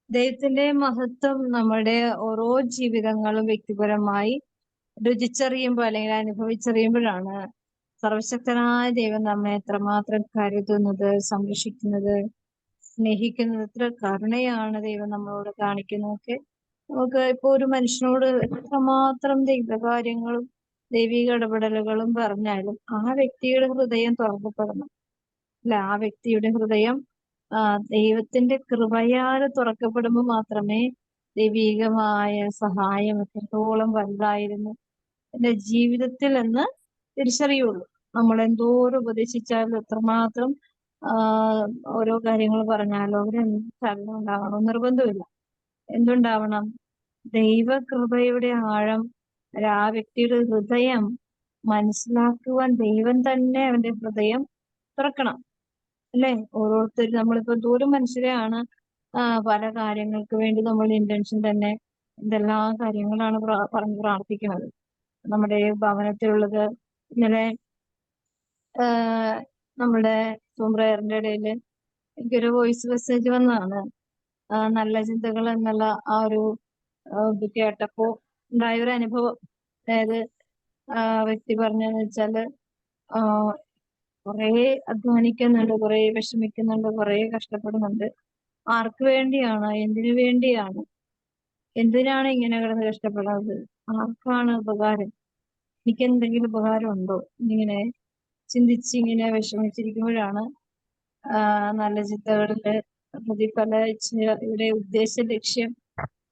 ദൈവത്തിന്റെ മഹത്വം നമ്മുടെ ഓരോ ജീവിതങ്ങളും വ്യക്തിപരമായി രുചിച്ചറിയുമ്പോൾ അല്ലെങ്കിൽ അനുഭവിച്ചറിയുമ്പോഴാണ് സർവശക്തനായ ദൈവം നമ്മെ എത്രമാത്രം കരുതുന്നത്, സംരക്ഷിക്കുന്നത്, സ്നേഹിക്കുന്നത്. എത്ര കരുണയാണ് ദൈവം നമ്മളോട് കാണിക്കുന്നതൊക്കെ നമുക്ക് ഇപ്പൊ ഒരു മനുഷ്യനോട് എത്രമാത്രം ദൈവകാര്യങ്ങളും ദൈവിക ഇടപെടലുകളും പറഞ്ഞാലും ആ വ്യക്തിയുടെ ഹൃദയം തുറക്കപ്പെടണം. അല്ല, ആ വ്യക്തിയുടെ ഹൃദയം ദൈവത്തിന്റെ കൃപയാൽ തുറക്കപ്പെടുമ്പോൾ മാത്രമേ ദൈവീകമായ സഹായം എത്രത്തോളം വലുതായിരുന്നു എന്റെ ജീവിതത്തിൽ എന്ന് തിരിച്ചറിയുള്ളൂ. നമ്മൾ എന്തോരം ഉപദേശിച്ചാലും എത്രമാത്രം ഓരോ കാര്യങ്ങൾ പറഞ്ഞാലും അവരെന്ത് ചലനം ഉണ്ടാവണം നിർബന്ധമില്ല. എന്തുണ്ടാവണം? ദൈവകൃപയുടെ ആഴം, ആ വ്യക്തിയുടെ ഹൃദയം മനസ്സിലാക്കുവാൻ ദൈവം തന്നെ അവന്റെ ഹൃദയം തുറക്കണം. അല്ലെ? ഓരോരുത്തരും നമ്മളിപ്പോ ദൂരം മനുഷ്യരെയാണ് പല കാര്യങ്ങൾക്ക് വേണ്ടി നമ്മളുടെ ഇന്റൻഷൻ തന്നെ എന്തെല്ലാം കാര്യങ്ങളാണ് പറഞ്ഞ് പ്രാർത്ഥിക്കുന്നത്. നമ്മുടെ ഭവനത്തിലുള്ളത് ഇന്നലെ നമ്മുടെ സൂംപ്രയറിന്റെ ഇടയില് എനിക്കൊരു വോയിസ് മെസ്സേജ് വന്നതാണ്. നല്ല ചിന്തകൾ എന്നുള്ള ആ ഒരു ഇത് കേട്ടപ്പോ ഉണ്ടായ ഒരു അനുഭവം. അതായത് വ്യക്തി പറഞ്ഞതെന്ന് വെച്ചാല് കുറെ അധ്വാനിക്കുന്നുണ്ട്, കുറെ വിഷമിക്കുന്നുണ്ട്, കുറെ കഷ്ടപ്പെടുന്നുണ്ട്. ആർക്ക് വേണ്ടിയാണ്? എന്തിനു വേണ്ടിയാണ്? എന്തിനാണ് ഇങ്ങനെ കിടന്ന് കഷ്ടപ്പെടുന്നത്? ആർക്കാണ് ഉപകാരം? എനിക്ക് എന്തെങ്കിലും ഉപകാരം ഉണ്ടോ? എന്നിങ്ങനെ ചിന്തിച്ചിങ്ങനെ വിഷമിച്ചിരിക്കുമ്പോഴാണ് നല്ല ചിന്തകളില് പ്രതിഫലിയുടെ ഉദ്ദേശ ലക്ഷ്യം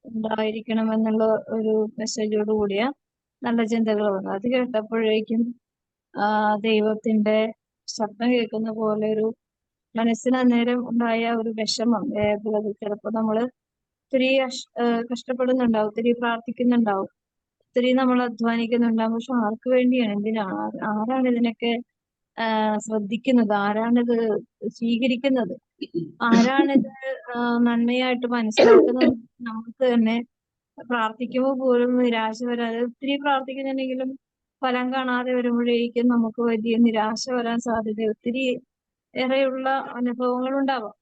ഉണ്ടായിരിക്കണമെന്നുള്ള ഒരു മെസ്സേജോട് കൂടിയ നല്ല ചിന്തകൾ വന്നു. അത് കേട്ടപ്പോഴേക്കും ദൈവത്തിന്റെ ശബ്ദം കേൾക്കുന്ന പോലെ ഒരു മനസ്സിന് അന്നേരം ഉണ്ടായ ഒരു വിഷമം, വേദന. ചിലപ്പോ നമ്മള് ഒത്തിരി കഷ്ടപ്പെടുന്നുണ്ടാവും, ഒത്തിരി പ്രാർത്ഥിക്കുന്നുണ്ടാവും, ഒത്തിരി നമ്മൾ അധ്വാനിക്കുന്നുണ്ടാവും. പക്ഷെ ആർക്ക് വേണ്ടിയാണ്? എന്തിനാണ്? ആരാണ് ഇതിനൊക്കെ ശ്രദ്ധിക്കുന്നത്? ആരാണിത് സ്വീകരിക്കുന്നത്? ആരാണിത് നന്മയായിട്ട് മനസ്സിലാക്കുന്നത്? നമുക്ക് തന്നെ പ്രാർത്ഥിക്കുമ്പോൾ പോലും നിരാശ വരാതെ, ഒത്തിരി പ്രാർത്ഥിക്കുന്നുണ്ടെങ്കിലും ഫലം കാണാതെ വരുമ്പോഴേക്കും നമുക്ക് വലിയ നിരാശ വരാൻ സാധ്യത ഒത്തിരി ഏറെയുള്ള അനുഭവങ്ങൾ ഉണ്ടാവാം.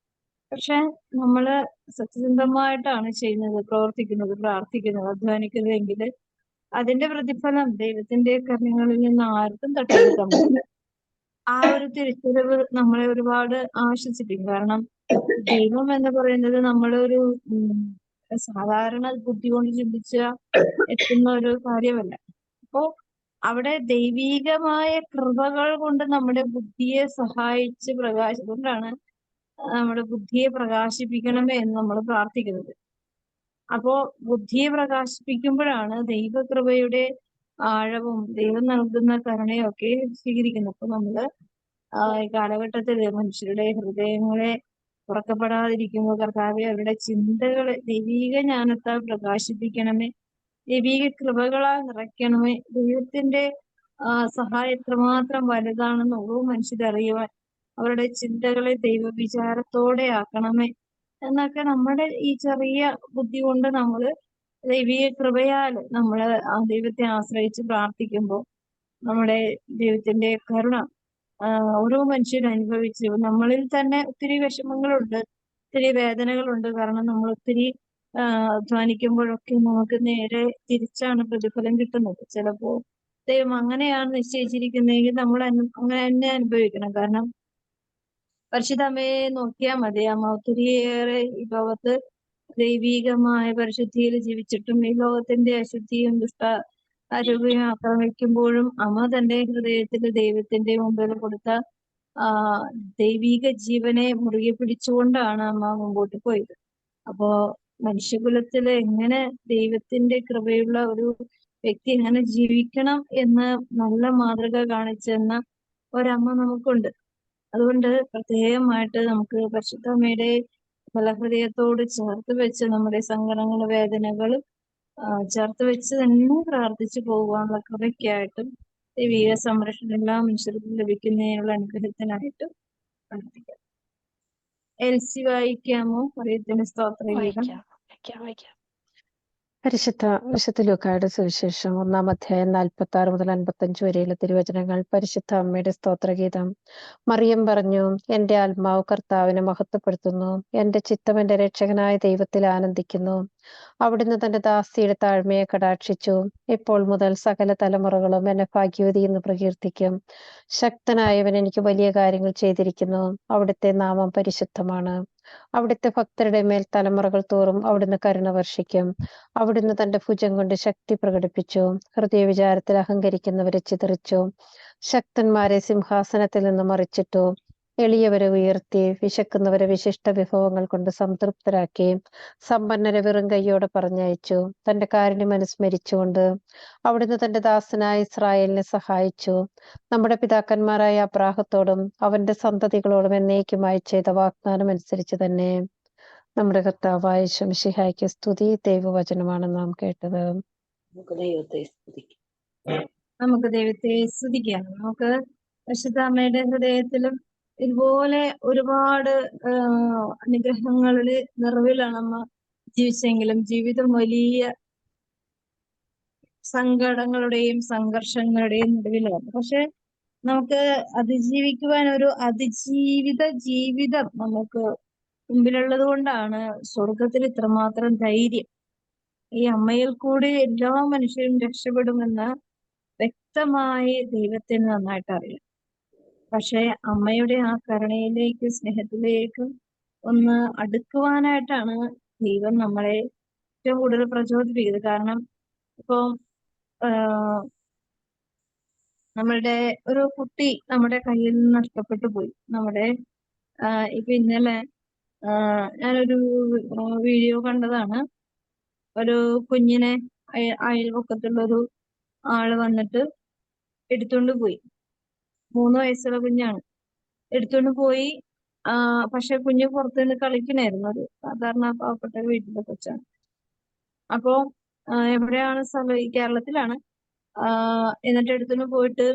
പക്ഷെ നമ്മള് സത്യസന്ധമായിട്ടാണ് ചെയ്യുന്നത്, പ്രവർത്തിക്കുന്നത്, പ്രാർത്ഥിക്കുന്നത്, അധ്വാനിക്കുന്നതെങ്കിൽ അതിന്റെ പ്രതിഫലം ദൈവത്തിന്റെ കരുണകളിൽ നിന്ന് ആർക്കും തട്ടിയെടുക്കാൻ പറ്റില്ല. ആ ഒരു തിരിച്ചറിവ് നമ്മളെ ഒരുപാട് ആശ്വസിപ്പിക്കും. കാരണം ദൈവം എന്ന് പറയുന്നത് നമ്മളൊരു സാധാരണ ബുദ്ധി കൊണ്ട് ചിന്തിച്ച എത്തുന്ന ഒരു കാര്യമല്ല. അപ്പോ അവിടെ ദൈവീകമായ കൃപകൾ കൊണ്ട് നമ്മുടെ ബുദ്ധിയെ സഹായിച്ച് കൊണ്ടാണ് നമ്മുടെ ബുദ്ധിയെ പ്രകാശിപ്പിക്കണമേ എന്ന് നമ്മൾ പ്രാർത്ഥിക്കുന്നത്. അപ്പോ ബുദ്ധിയെ പ്രകാശിപ്പിക്കുമ്പോഴാണ് ദൈവകൃപയുടെ ആഴവും ദൈവം നൽകുന്ന കരുണയും ഒക്കെ സ്വീകരിക്കുന്നത്. അപ്പൊ നമ്മള് ഈ കാലഘട്ടത്തിൽ മനുഷ്യരുടെ ഹൃദയങ്ങളെ തുറക്കപ്പെടാതിരിക്കുമ്പോൾ കർത്താവെ അവരുടെ ചിന്തകളെ ദൈവീക ജ്ഞാനത്താൽ പ്രകാശിപ്പിക്കണമേ, ദൈവീക കൃപകളാൽ നിറയ്ക്കണമേ. ദൈവത്തിന്റെ സഹായം എത്രമാത്രം വലുതാണെന്ന് ഓരോ മനുഷ്യരറിയുവാൻ അവരുടെ ചിന്തകളെ ദൈവവിചാരത്തോടെ ആക്കണമേ എന്നൊക്കെ നമ്മുടെ ഈ ചെറിയ ബുദ്ധി കൊണ്ട് നമ്മള് ദൈവീക കൃപയാൽ നമ്മള് ആ ദൈവത്തെ ആശ്രയിച്ച് പ്രാർത്ഥിക്കുമ്പോൾ നമ്മുടെ ദൈവത്തിന്റെ കരുണ ഓരോ മനുഷ്യരും അനുഭവിച്ചു. നമ്മളിൽ തന്നെ ഒത്തിരി വിഷമങ്ങളുണ്ട്, ഒത്തിരി വേദനകളുണ്ട്. കാരണം നമ്മൾ ഒത്തിരി അധ്വാനിക്കുമ്പോഴൊക്കെ നമുക്ക് നേരെ തിരിച്ചാണ് പ്രതിഫലം കിട്ടുന്നത്. ചിലപ്പോ ദൈവം അങ്ങനെയാണ് നിശ്ചയിച്ചിരിക്കുന്നതെങ്കിൽ നമ്മൾ അങ്ങനെ തന്നെ അനുഭവിക്കണം. കാരണം പരിശുദ്ധ അമ്മയെ നോക്കിയാൽ മതി. അമ്മ ഒത്തിരിയേറെ ഈ ലോകത്ത് ദൈവീകമായ പരിശുദ്ധിയിൽ ജീവിച്ചിട്ടും ഈ ലോകത്തിന്റെ അശുദ്ധിയും ആരോഗ്യം ആക്രമിക്കുമ്പോഴും അമ്മ തന്റെ ഹൃദയത്തിൽ ദൈവത്തിന്റെ മുമ്പിൽ കൊടുത്ത ദൈവീക ജീവനെ മുറുകെ പിടിച്ചുകൊണ്ടാണ് അമ്മ മുമ്പോട്ട് പോയത്. അപ്പോ മനുഷ്യകുലത്തില് എങ്ങനെ ദൈവത്തിന്റെ കൃപയുള്ള ഒരു വ്യക്തി എങ്ങനെ ജീവിക്കണം എന്ന് നല്ല മാതൃക കാണിച്ചെന്ന ഒരമ്മ നമുക്കുണ്ട്. അതുകൊണ്ട് പ്രത്യേകമായിട്ട് നമുക്ക് പരിശുദ്ധ അമ്മയുടെ ബലഹൃദയത്തോട് ചേർത്ത് വെച്ച് നമ്മുടെ സങ്കടങ്ങളും വേദനകളും ചേർത്ത് വെച്ച് തന്നെ പ്രാർത്ഥിച്ചു പോകുവാനുള്ള കൃപയ്ക്കായിട്ടും ദൈവീക സംരക്ഷണം എല്ലാ മനുഷ്യർക്കും ലഭിക്കുന്നതിനുള്ള അനുഗ്രഹത്തിനായിട്ടും പ്രാർത്ഥിക്കാം. എൽസി വായിക്കാമോ? മറിയത്തിന് സ്തോത്രഗീതം. വിശുദ്ധ ലൂക്കായുടെ സുവിശേഷം 1-ാം അധ്യായം 46 മുതൽ 55 വരെയുള്ള തിരുവചനങ്ങൾ. പരിശുദ്ധ അമ്മയുടെ സ്തോത്രഗീതം. മറിയം പറഞ്ഞു, എന്റെ ആത്മാവ് കർത്താവിനെ മഹത്വപ്പെടുത്തുന്നു. എന്റെ ചിത്തം എന്റെ രക്ഷകനായ ദൈവത്തിൽ ആനന്ദിക്കുന്നു. അവിടുന്ന് തന്റെ ദാസിയുടെ താഴ്മയെ കടാക്ഷിച്ചു. ഇപ്പോൾ മുതൽ സകല തലമുറകളും എന്നെ ഭാഗ്യവതി എന്ന് പ്രകീർത്തിക്കും. ശക്തനായവൻ എനിക്ക് വലിയ കാര്യങ്ങൾ ചെയ്തിരിക്കുന്നു. അവിടുത്തെ നാമം പരിശുദ്ധമാണ്. അവിടുത്തെ ഭക്തരുടെ മേൽ തലമുറകൾ തോറും അവിടുന്ന് കരുണ വർഷിക്കും. അവിടുന്ന് തന്റെ ഭുജം കൊണ്ട് ശക്തി പ്രകടിപ്പിച്ചു. ഹൃദയവിചാരത്തിൽ അഹങ്കരിക്കുന്നവരെ ചിതറിച്ചു. ശക്തന്മാരെ സിംഹാസനത്തിൽ നിന്ന് മറിച്ചിട്ടു. എളിയവരെ ഉയർത്തി. വിശക്കുന്നവരെ വിശിഷ്ട വിഭവങ്ങൾ കൊണ്ട് സംതൃപ്തരാക്കി. സമ്പന്നരെ വെറും കൈയോടെ പറഞ്ഞയച്ചു. തന്റെ കാരുണ്യം അനുസ്മരിച്ചുകൊണ്ട് അവിടുന്ന് തന്റെ ദാസനായ ഇസ്രായേലിനെ സഹായിച്ചു. നമ്മുടെ പിതാക്കന്മാരായ അബ്രാഹത്തോടും അവന്റെ സന്തതികളോടും എന്നേക്കുമായി ചെയ്ത വാഗ്ദാനം അനുസരിച്ച് തന്നെ. നമ്മുടെ കർത്താവായ ശംശിഹായ്ക്ക് സ്തുതി. ദൈവവചനമാണ് നാം കേട്ടത്. നമുക്ക് ദൈവത്തെ സ്തുതിക്കാം. നമുക്ക് പരിശുദ്ധ അമ്മയുടെ ഹൃദയത്തിലും ഇതുപോലെ ഒരുപാട് അനുഗ്രഹങ്ങളിൽ നിറവിലാണ് അമ്മ ജീവിച്ചെങ്കിലും ജീവിതം വലിയ സങ്കടങ്ങളുടെയും സംഘർഷങ്ങളുടെയും നടുവിലാണ്. പക്ഷെ നമുക്ക് അതിജീവിക്കുവാൻ ഒരു അതിജീവിത ജീവിതം നമുക്ക് മുമ്പിലുള്ളത് കൊണ്ടാണ് സ്വർഗത്തിൽ ഇത്രമാത്രം ധൈര്യം. ഈ അമ്മയിൽ കൂടി എല്ലാ മനുഷ്യരും രക്ഷപ്പെടുമെന്ന് വ്യക്തമായി ദൈവത്തിന് നന്നായിട്ട് അറിയാം. പക്ഷെ അമ്മയുടെ ആ കരുണയിലേക്ക് സ്നേഹത്തിലേക്ക് ഒന്ന് അടുക്കുവാനായിട്ടാണ് ദൈവം നമ്മളെ ഏറ്റവും കൂടുതൽ പ്രചോദിപ്പിക്കുന്നത്. കാരണം ഇപ്പൊ നമ്മളുടെ ഒരു കുട്ടി നമ്മുടെ കയ്യിൽ നിന്ന് നഷ്ടപ്പെട്ടു പോയി. നമ്മുടെ ഇപ്പൊ ഇന്നലെ ഞാനൊരു വീഡിയോ കണ്ടതാണ്. ഒരു കുഞ്ഞിനെ അയൽപക്കത്തുള്ളൊരു ആള് വന്നിട്ട് എടുത്തോണ്ട് പോയി. 3 വയസ്സുള്ള കുഞ്ഞാണ്. എടുത്തോണ്ട് പോയി. പക്ഷെ കുഞ്ഞ് പുറത്തു നിന്ന് കളിക്കണായിരുന്നു. ഒരു സാധാരണ പാവപ്പെട്ട വീട്ടിലെ കൊച്ചാണ്. അപ്പോ എവിടെയാണ് സ്ഥലം? ഈ കേരളത്തിലാണ്. എന്നിട്ട് എടുത്തോണ്ട് പോയിട്ട്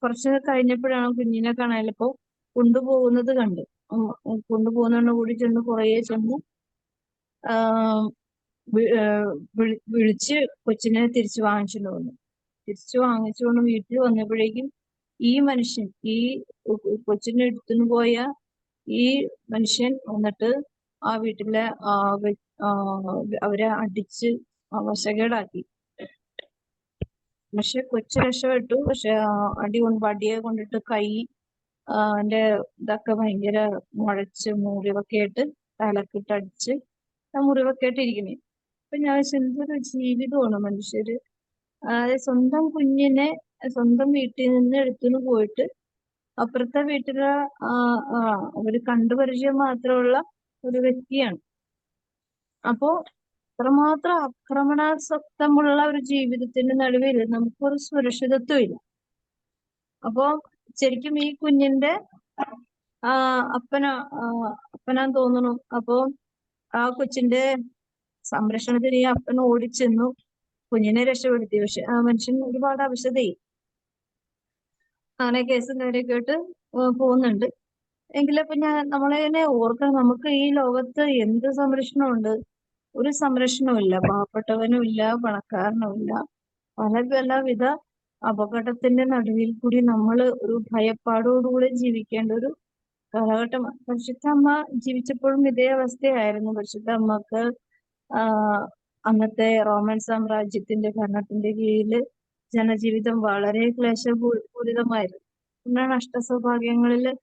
കുറച്ച് കഴിഞ്ഞപ്പോഴാണ് കുഞ്ഞിനെ കാണാനിപ്പോ കൊണ്ടുപോകുന്നത് കണ്ട്. കൊണ്ടുപോകുന്ന കൂടി ചെന്ന് കുറേ ചെന്ന് വിളിച്ച് കൊച്ചിനെ തിരിച്ചു വാങ്ങിച്ചുകൊണ്ട് വന്നു. തിരിച്ചു വാങ്ങിച്ചുകൊണ്ട് വീട്ടിൽ വന്നപ്പോഴേക്കും ഈ മനുഷ്യൻ, ഈ കൊച്ചിനെ എടുത്തുകൊണ്ട് പോയ ഈ മനുഷ്യൻ വന്നിട്ട് ആ വീട്ടിലെ അവരെ അടിച്ച് വശകേടാക്കി. പക്ഷെ കൊച്ചു രക്ഷപ്പെട്ടു. പക്ഷെ വടിയെ കൊണ്ടിട്ട് കൈ ന്റെ ഇതൊക്കെ ഭയങ്കര മുഴച്ച് മുറിവൊക്കെ ആയിട്ട് തലക്കിട്ട് അടിച്ച് മുറിവൊക്കെ ആയിട്ട് ഇരിക്കണേ. അപ്പൊ ഞാൻ എന്തൊരു ജീവിതമാണ് മനുഷ്യര്. അതായത് സ്വന്തം കുഞ്ഞിനെ സ്വന്തം വീട്ടിൽ നിന്ന് എടുത്തുകൊണ്ട് പോയിട്ട് അപ്പുറത്തെ വീട്ടിലെ അവര് കണ്ടുപരിചയം മാത്രമുള്ള ഒരു വ്യക്തിയാണ്. അപ്പോ അത്രമാത്രം ആക്രമണാസക്തമുള്ള ഒരു ജീവിതത്തിന്റെ നടുവിൽ നമുക്കൊരു സുരക്ഷിതത്വം ഇല്ല. അപ്പോ ശരിക്കും ഈ കുഞ്ഞിന്റെ അപ്പനാന്ന് തോന്നുന്നു. അപ്പോ ആ കൊച്ചിന്റെ സംരക്ഷണത്തിന് ഈ അപ്പൻ ഓടിച്ചെന്നു കുഞ്ഞിനെ രക്ഷപ്പെടുത്തി. പക്ഷെ ആ മനുഷ്യൻ ഒരുപാട് അവശതയായി. അങ്ങനെ കേസും കാര്യമൊക്കെ ആയിട്ട് പോകുന്നുണ്ട്. എങ്കിലപ്പൊ നമ്മളതിനെ ഓർക്കണം, നമുക്ക് ഈ ലോകത്ത് എന്ത് സംരക്ഷണമുണ്ട്? ഒരു സംരക്ഷണവും ഇല്ല. പാവപ്പെട്ടവനും ഇല്ല, പണക്കാരനും ഇല്ല. പലവിധ അപകടത്തിന്റെ നടുവിൽ കൂടി നമ്മൾ ഒരു ഭയപ്പാടോടുകൂടി ജീവിക്കേണ്ട ഒരു കാലഘട്ടമാണ്. പരിശുദ്ധ അമ്മ ജീവിച്ചപ്പോഴും ഇതേ അവസ്ഥയായിരുന്നു. പരിശുദ്ധ അമ്മക്ക് അന്നത്തെ റോമൻ സാമ്രാജ്യത്തിന്റെ ഭരണത്തിന്റെ കീഴില് ജനജീവിതം വളരെ ക്ലേശപൂരിതമായിരുന്നു. പിന്നെ നഷ്ടസൗഭാഗ്യങ്ങളില്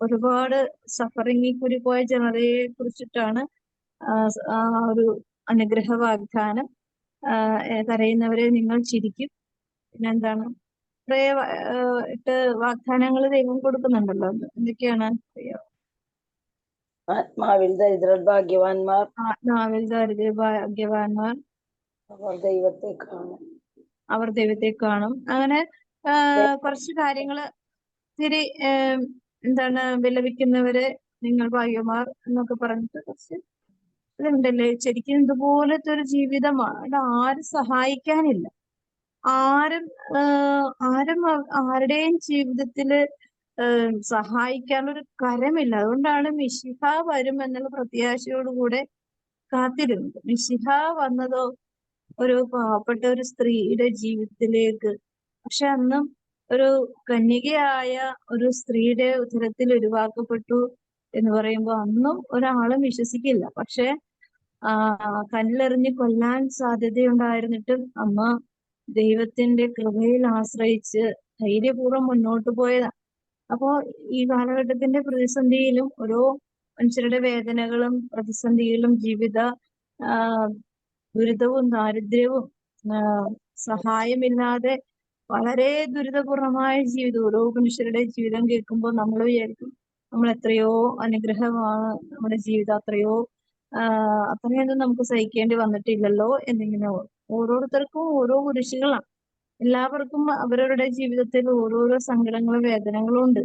ഒരുപാട് സഫറിങ്ങിൽ കൂടി പോയ ജനതയെ കുറിച്ചിട്ടാണ് ഒരു അനുഗ്രഹ വാഗ്ദാനം. കരയുന്നവരെ നിങ്ങൾ ചിരിക്കും. പിന്നെന്താണ് ഇട്ട് വാഗ്ദാനങ്ങൾ ദൈവം കൊടുക്കുന്നുണ്ടല്ലോ. എന്തൊക്കെയാണ്? ആത്മാവിൽ ദരിദ്രഭാഗ്യവാന്മാർ അവർ ദൈവത്തെ കാണും. അങ്ങനെ കുറച്ച് കാര്യങ്ങള് ഇത്തിരി വിലപിക്കുന്നവരെ നിങ്ങൾ ഭാഗ്യവാന്മാർ എന്നൊക്കെ പറഞ്ഞിട്ട് കുറച്ച് ഇതുണ്ടല്ലേ. ശരിക്കും ഇതുപോലത്തെ ഒരു ജീവിതമാണ്. ആരും സഹായിക്കാനില്ല. ആരുടെയും ജീവിതത്തില് സഹായിക്കാനൊരു കരമില്ല. അതുകൊണ്ടാണ് മിശിഹ വരും എന്നുള്ള പ്രത്യാശയോടുകൂടെ കാത്തിരുന്നത്. മിശിഹ വന്നതോ ഒരു പാവപ്പെട്ട ഒരു സ്ത്രീയുടെ ജീവിതത്തിലേക്ക്. പക്ഷെ അന്നും ഒരു കന്യകയായ ഒരു സ്ത്രീയുടെ ഉദരത്തിൽ ഉരുവാക്കപ്പെട്ടു എന്ന് പറയുമ്പോൾ അന്നും ഒരാളും വിശ്വസിക്കില്ല. പക്ഷെ കല്ലെറിഞ്ഞ് കൊല്ലാൻ സാധ്യതയുണ്ടായിരുന്നിട്ടും അമ്മ ദൈവത്തിന്റെ കൃപയിൽ ആശ്രയിച്ച് ധൈര്യപൂർവ്വം മുന്നോട്ട് പോയതാണ്. അപ്പോ ഈ കാലഘട്ടത്തിന്റെ പ്രതിസന്ധിയിലും ഓരോ മനുഷ്യരുടെ വേദനകളും പ്രതിസന്ധികളും ജീവിത ദുരിതവും ദാരിദ്ര്യവും സഹായമില്ലാതെ വളരെ ദുരിതപൂർണമായ ജീവിതം ഓരോ മനുഷ്യരുടെ ജീവിതം കേൾക്കുമ്പോൾ നമ്മൾ വിചാരിക്കും നമ്മൾ എത്രയോ അനുഗ്രഹമാണ് നമ്മുടെ ജീവിതം, അത്രയൊന്നും നമുക്ക് സഹിക്കേണ്ടി വന്നിട്ടില്ലല്ലോ എന്നിങ്ങനെ. ഓരോരുത്തർക്കും ഓരോ കുരിശുകളാണ്. എല്ലാവർക്കും അവരവരുടെ ജീവിതത്തിൽ ഓരോരോ സങ്കടങ്ങളും വേദനകളും ഉണ്ട്.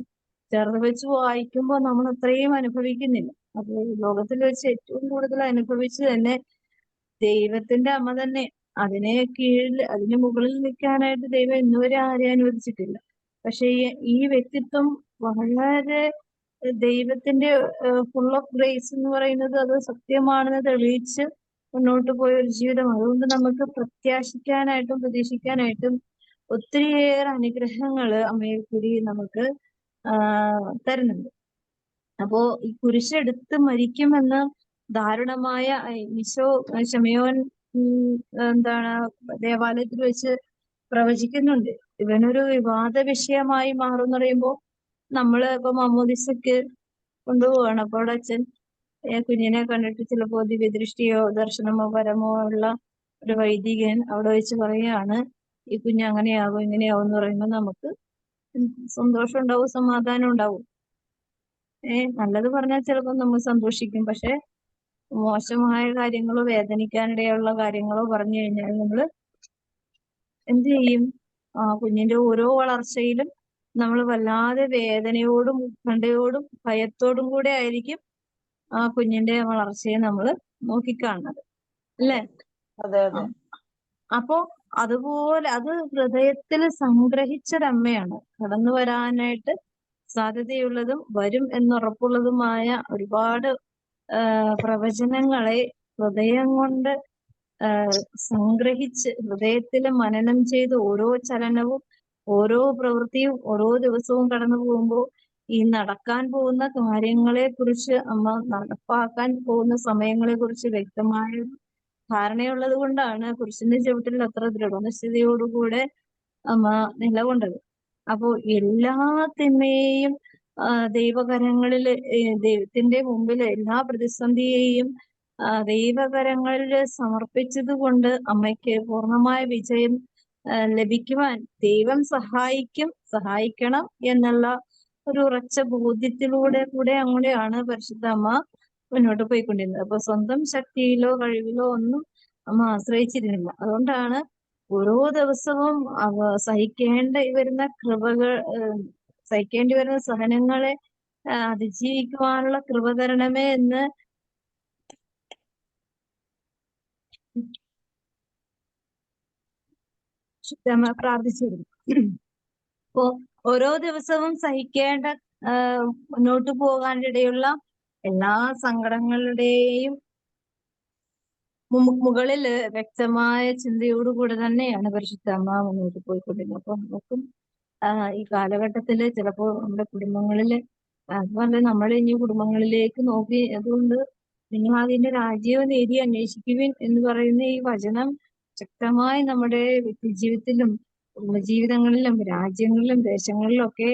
ചേർത്ത് വെച്ച് വായിക്കുമ്പോൾ നമ്മൾ അത്രയും അനുഭവിക്കുന്നില്ല. അപ്പോൾ ലോകത്തിൽ വെച്ച് ഏറ്റവും കൂടുതൽ അനുഭവിച്ച് തന്നെ ദൈവത്തിന്റെ അമ്മ തന്നെ. അതിന് മുകളിൽ നിൽക്കാനായിട്ട് ദൈവം ഇന്നുവരെ ആരെയും അനുവദിച്ചിട്ടില്ല. പക്ഷെ ഈ വ്യക്തിത്വം വളരെ ദൈവത്തിന്റെ ഫുൾ ഓഫ് ഗ്രേസ് എന്ന് പറയുന്നത് അത് സത്യമാണെന്ന് തെളിയിച്ച് മുന്നോട്ട് പോയ ഒരു ജീവിതം. അതുകൊണ്ട് നമുക്ക് പ്രത്യാശിക്കാനായിട്ടും പ്രതീക്ഷിക്കാനായിട്ടും ഒത്തിരിയേറെ അനുഗ്രഹങ്ങള് അമ്മയിൽ കൂടി നമുക്ക് തരുന്നുണ്ട്. അപ്പോ ഈ കുരിശെടുത്ത് മരിക്കുമെന്ന് ദാരുണമായ ശമയോൻ ദേവാലയത്തിൽ വെച്ച് പ്രവചിക്കുന്നുണ്ട്. ഇവനൊരു വിവാദ വിഷയമായി മാറുമെന്ന് പറയുമ്പോൾ നമ്മള് ഇപ്പൊ മാമോദിസയ്ക്ക് കൊണ്ടുപോവാണ്. അപ്പോൾ അവിടെ അച്ഛൻ കുഞ്ഞിനെ കണ്ടിട്ട് ചിലപ്പോ ദിവ്യദൃഷ്ടിയോ ദർശനമോ പരമോ ഉള്ള ഒരു വൈദികൻ അവിടെ വെച്ച് പറയുകയാണ് ഈ കുഞ്ഞ് അങ്ങനെയാകും ഇങ്ങനെയാവും എന്ന് പറയുമ്പോൾ നമുക്ക് സന്തോഷം ഉണ്ടാവും, സമാധാനം ഉണ്ടാവും. നല്ലത് പറഞ്ഞാൽ ചിലപ്പോൾ നമ്മൾ സന്തോഷിക്കും. പക്ഷെ മോശമായ കാര്യങ്ങളോ വേദനിക്കാനിടയുള്ള കാര്യങ്ങളോ പറഞ്ഞു കഴിഞ്ഞാൽ നമ്മൾ എന്ത് ചെയ്യും? കുഞ്ഞിന്റെ ഓരോ വളർച്ചയിലും നമ്മൾ വല്ലാതെ വേദനയോടും ഉത്കണ്ഠയോടും ഭയത്തോടും കൂടെ ആയിരിക്കും ആ കുഞ്ഞിന്റെ വളർച്ചയെ നമ്മൾ നോക്കിക്കാണുന്നത്, അല്ലേ? അതെ അതെ. അപ്പോ അതുപോലെ അത് ഹൃദയത്തിൽ സംഗ്രഹിച്ചൊരമ്മയാണ്. കടന്നു വരാനായിട്ട് സാധ്യതയുള്ളതും വരും എന്നുറപ്പുള്ളതുമായ ഒരുപാട് പ്രവചനങ്ങളെ ഹൃദയം കൊണ്ട് സംഗ്രഹിച്ച് ഹൃദയത്തിൽ മനനം ചെയ്ത് ഓരോ ചലനവും ഓരോ പ്രവൃത്തിയും ഓരോ ദിവസവും കടന്നു പോകുമ്പോൾ ഈ നടക്കാൻ പോകുന്ന കാര്യങ്ങളെ കുറിച്ച് അമ്മ നടപ്പാക്കാൻ പോകുന്ന സമയങ്ങളെ കുറിച്ച് വ്യക്തമായ ധാരണയുള്ളത് കൊണ്ടാണ് കുരിശിന്റെ ചുവട്ടിൽ അത്ര ദൃഢനിശ്ചയതയോടുകൂടെ അമ്മ നിലകൊണ്ടത്. അപ്പോ എല്ലാ തിന്മയെയും ദൈവകരങ്ങളിൽ, ദൈവത്തിന്റെ മുമ്പിൽ എല്ലാ പ്രതിസന്ധിയെയും ദൈവകരങ്ങളിൽ സമർപ്പിച്ചത് കൊണ്ട് അമ്മയ്ക്ക് പൂർണ്ണമായ വിജയം ലഭിക്കുവാൻ ദൈവം സഹായിക്കണം എന്നുള്ള ഒരു ഉറച്ച ബോധ്യത്തിലൂടെ അങ്ങനെയാണ് പരിശുദ്ധ അമ്മ മുന്നോട്ട് പോയിക്കൊണ്ടിരുന്നത്. അപ്പൊ സ്വന്തം ശക്തിയിലോ കഴിവിലോ ഒന്നും അമ്മ ആശ്രയിച്ചിരുന്നില്ല. അതുകൊണ്ടാണ് ഓരോ ദിവസവും സഹിക്കേണ്ടി വരുന്ന സഹനങ്ങളെ അതിജീവിക്കുവാനുള്ള കൃപ തരണമേ എന്ന് അമ്മ പ്രാർത്ഥിച്ചിരുന്നു. അപ്പോ ഓരോ ദിവസവും സഹിക്കേണ്ട മുന്നോട്ട് പോകാനിടയുള്ള എല്ലാ സങ്കടങ്ങളുടെയും മുകളില് വ്യക്തമായ ചിന്തയോടുകൂടെ തന്നെയാണ് പരിശുദ്ധ അമ്മ മുന്നോട്ട് പോയിക്കൊണ്ടിരുന്നത്. അപ്പൊ നമുക്കും ഈ കാലഘട്ടത്തില് ചിലപ്പോ നമ്മുടെ കുടുംബങ്ങളില് അതുപോലെ നമ്മൾ ഇനി കുടുംബങ്ങളിലേക്ക് നോക്കി, അതുകൊണ്ട് നിങ്ങൾ അതിന്റെ രാജ്യവും നീതി അന്വേഷിക്കുവിൻ എന്ന് പറയുന്ന ഈ വചനം ശക്തമായി നമ്മുടെ വ്യക്തിജീവിതത്തിലും കുടുംബജീവിതങ്ങളിലും രാജ്യങ്ങളിലും ദേശങ്ങളിലും ഒക്കെ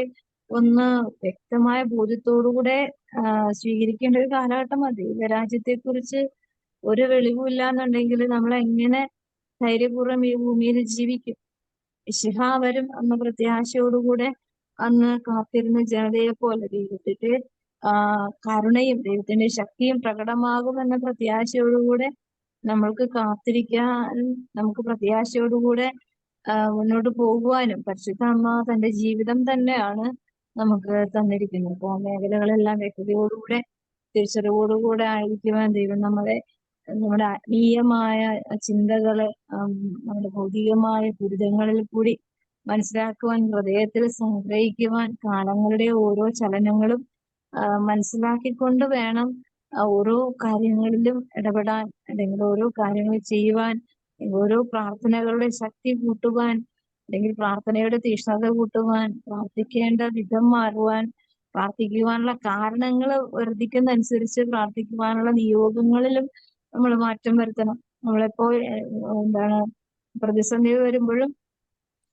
ഒന്ന് വ്യക്തമായ ബോധ്യത്തോടുകൂടെ സ്വീകരിക്കേണ്ട ഒരു കാലഘട്ടമാണ്. ദൈവരാജ്യത്തെ കുറിച്ച് ഒരു വെളിവുമില്ല എന്നുണ്ടെങ്കിൽ നമ്മൾ എങ്ങനെ ധൈര്യപൂർവ്വം ഈ ഭൂമിയിൽ ജീവിക്കും? മിശിഹ വരും എന്ന പ്രത്യാശയോടുകൂടെ അന്ന് കാത്തിരുന്ന ജനതയെ പോലെ ദൈവത്തിന്റെ കരുണയും ദൈവത്തിന്റെ ശക്തിയും പ്രകടമാകുമെന്ന പ്രത്യാശയോടുകൂടെ നമ്മൾക്ക് കാത്തിരിക്കാനും നമുക്ക് പ്രത്യാശയോടുകൂടെ മുന്നോട്ട് പോകുവാനും പരിശുദ്ധ അമ്മ തന്റെ ജീവിതം തന്നെയാണ് നമുക്ക് തന്നിരിക്കുന്നത്. അപ്പോൾ മേഖലകളെല്ലാം വ്യക്തതയോടുകൂടെ തിരിച്ചറിവോടുകൂടെ ആയിരിക്കുവാൻ ദൈവം നമ്മുടെ ആത്മീയമായ ചിന്തകളെ നമ്മുടെ ഭൗതികമായ ദുരിതങ്ങളിൽ കൂടി മനസ്സിലാക്കുവാൻ, ഹൃദയത്തിൽ സംഗ്രഹിക്കുവാൻ, കാലങ്ങളുടെ ഓരോ ചലനങ്ങളും മനസ്സിലാക്കിക്കൊണ്ട് വേണം ഓരോ കാര്യങ്ങളിലും ഇടപെടാൻ, അല്ലെങ്കിൽ ഓരോ കാര്യങ്ങൾ ചെയ്യുവാൻ, ഓരോ പ്രാർത്ഥനകളുടെ ശക്തി കൂട്ടുവാൻ, അല്ലെങ്കിൽ പ്രാർത്ഥനയുടെ തീക്ഷ്ണത കൂട്ടുവാൻ, പ്രാർത്ഥിക്കേണ്ട വിധം മാറുവാൻ, പ്രാർത്ഥിക്കുവാനുള്ള കാരണങ്ങൾ വർദ്ധിക്കുന്നതനുസരിച്ച് പ്രാർത്ഥിക്കുവാനുള്ള നിയോഗങ്ങളിലും നമ്മൾ മാറ്റം വരുത്തണം. നമ്മളിപ്പോ എന്താണ് പ്രതിസന്ധി വരുമ്പോഴും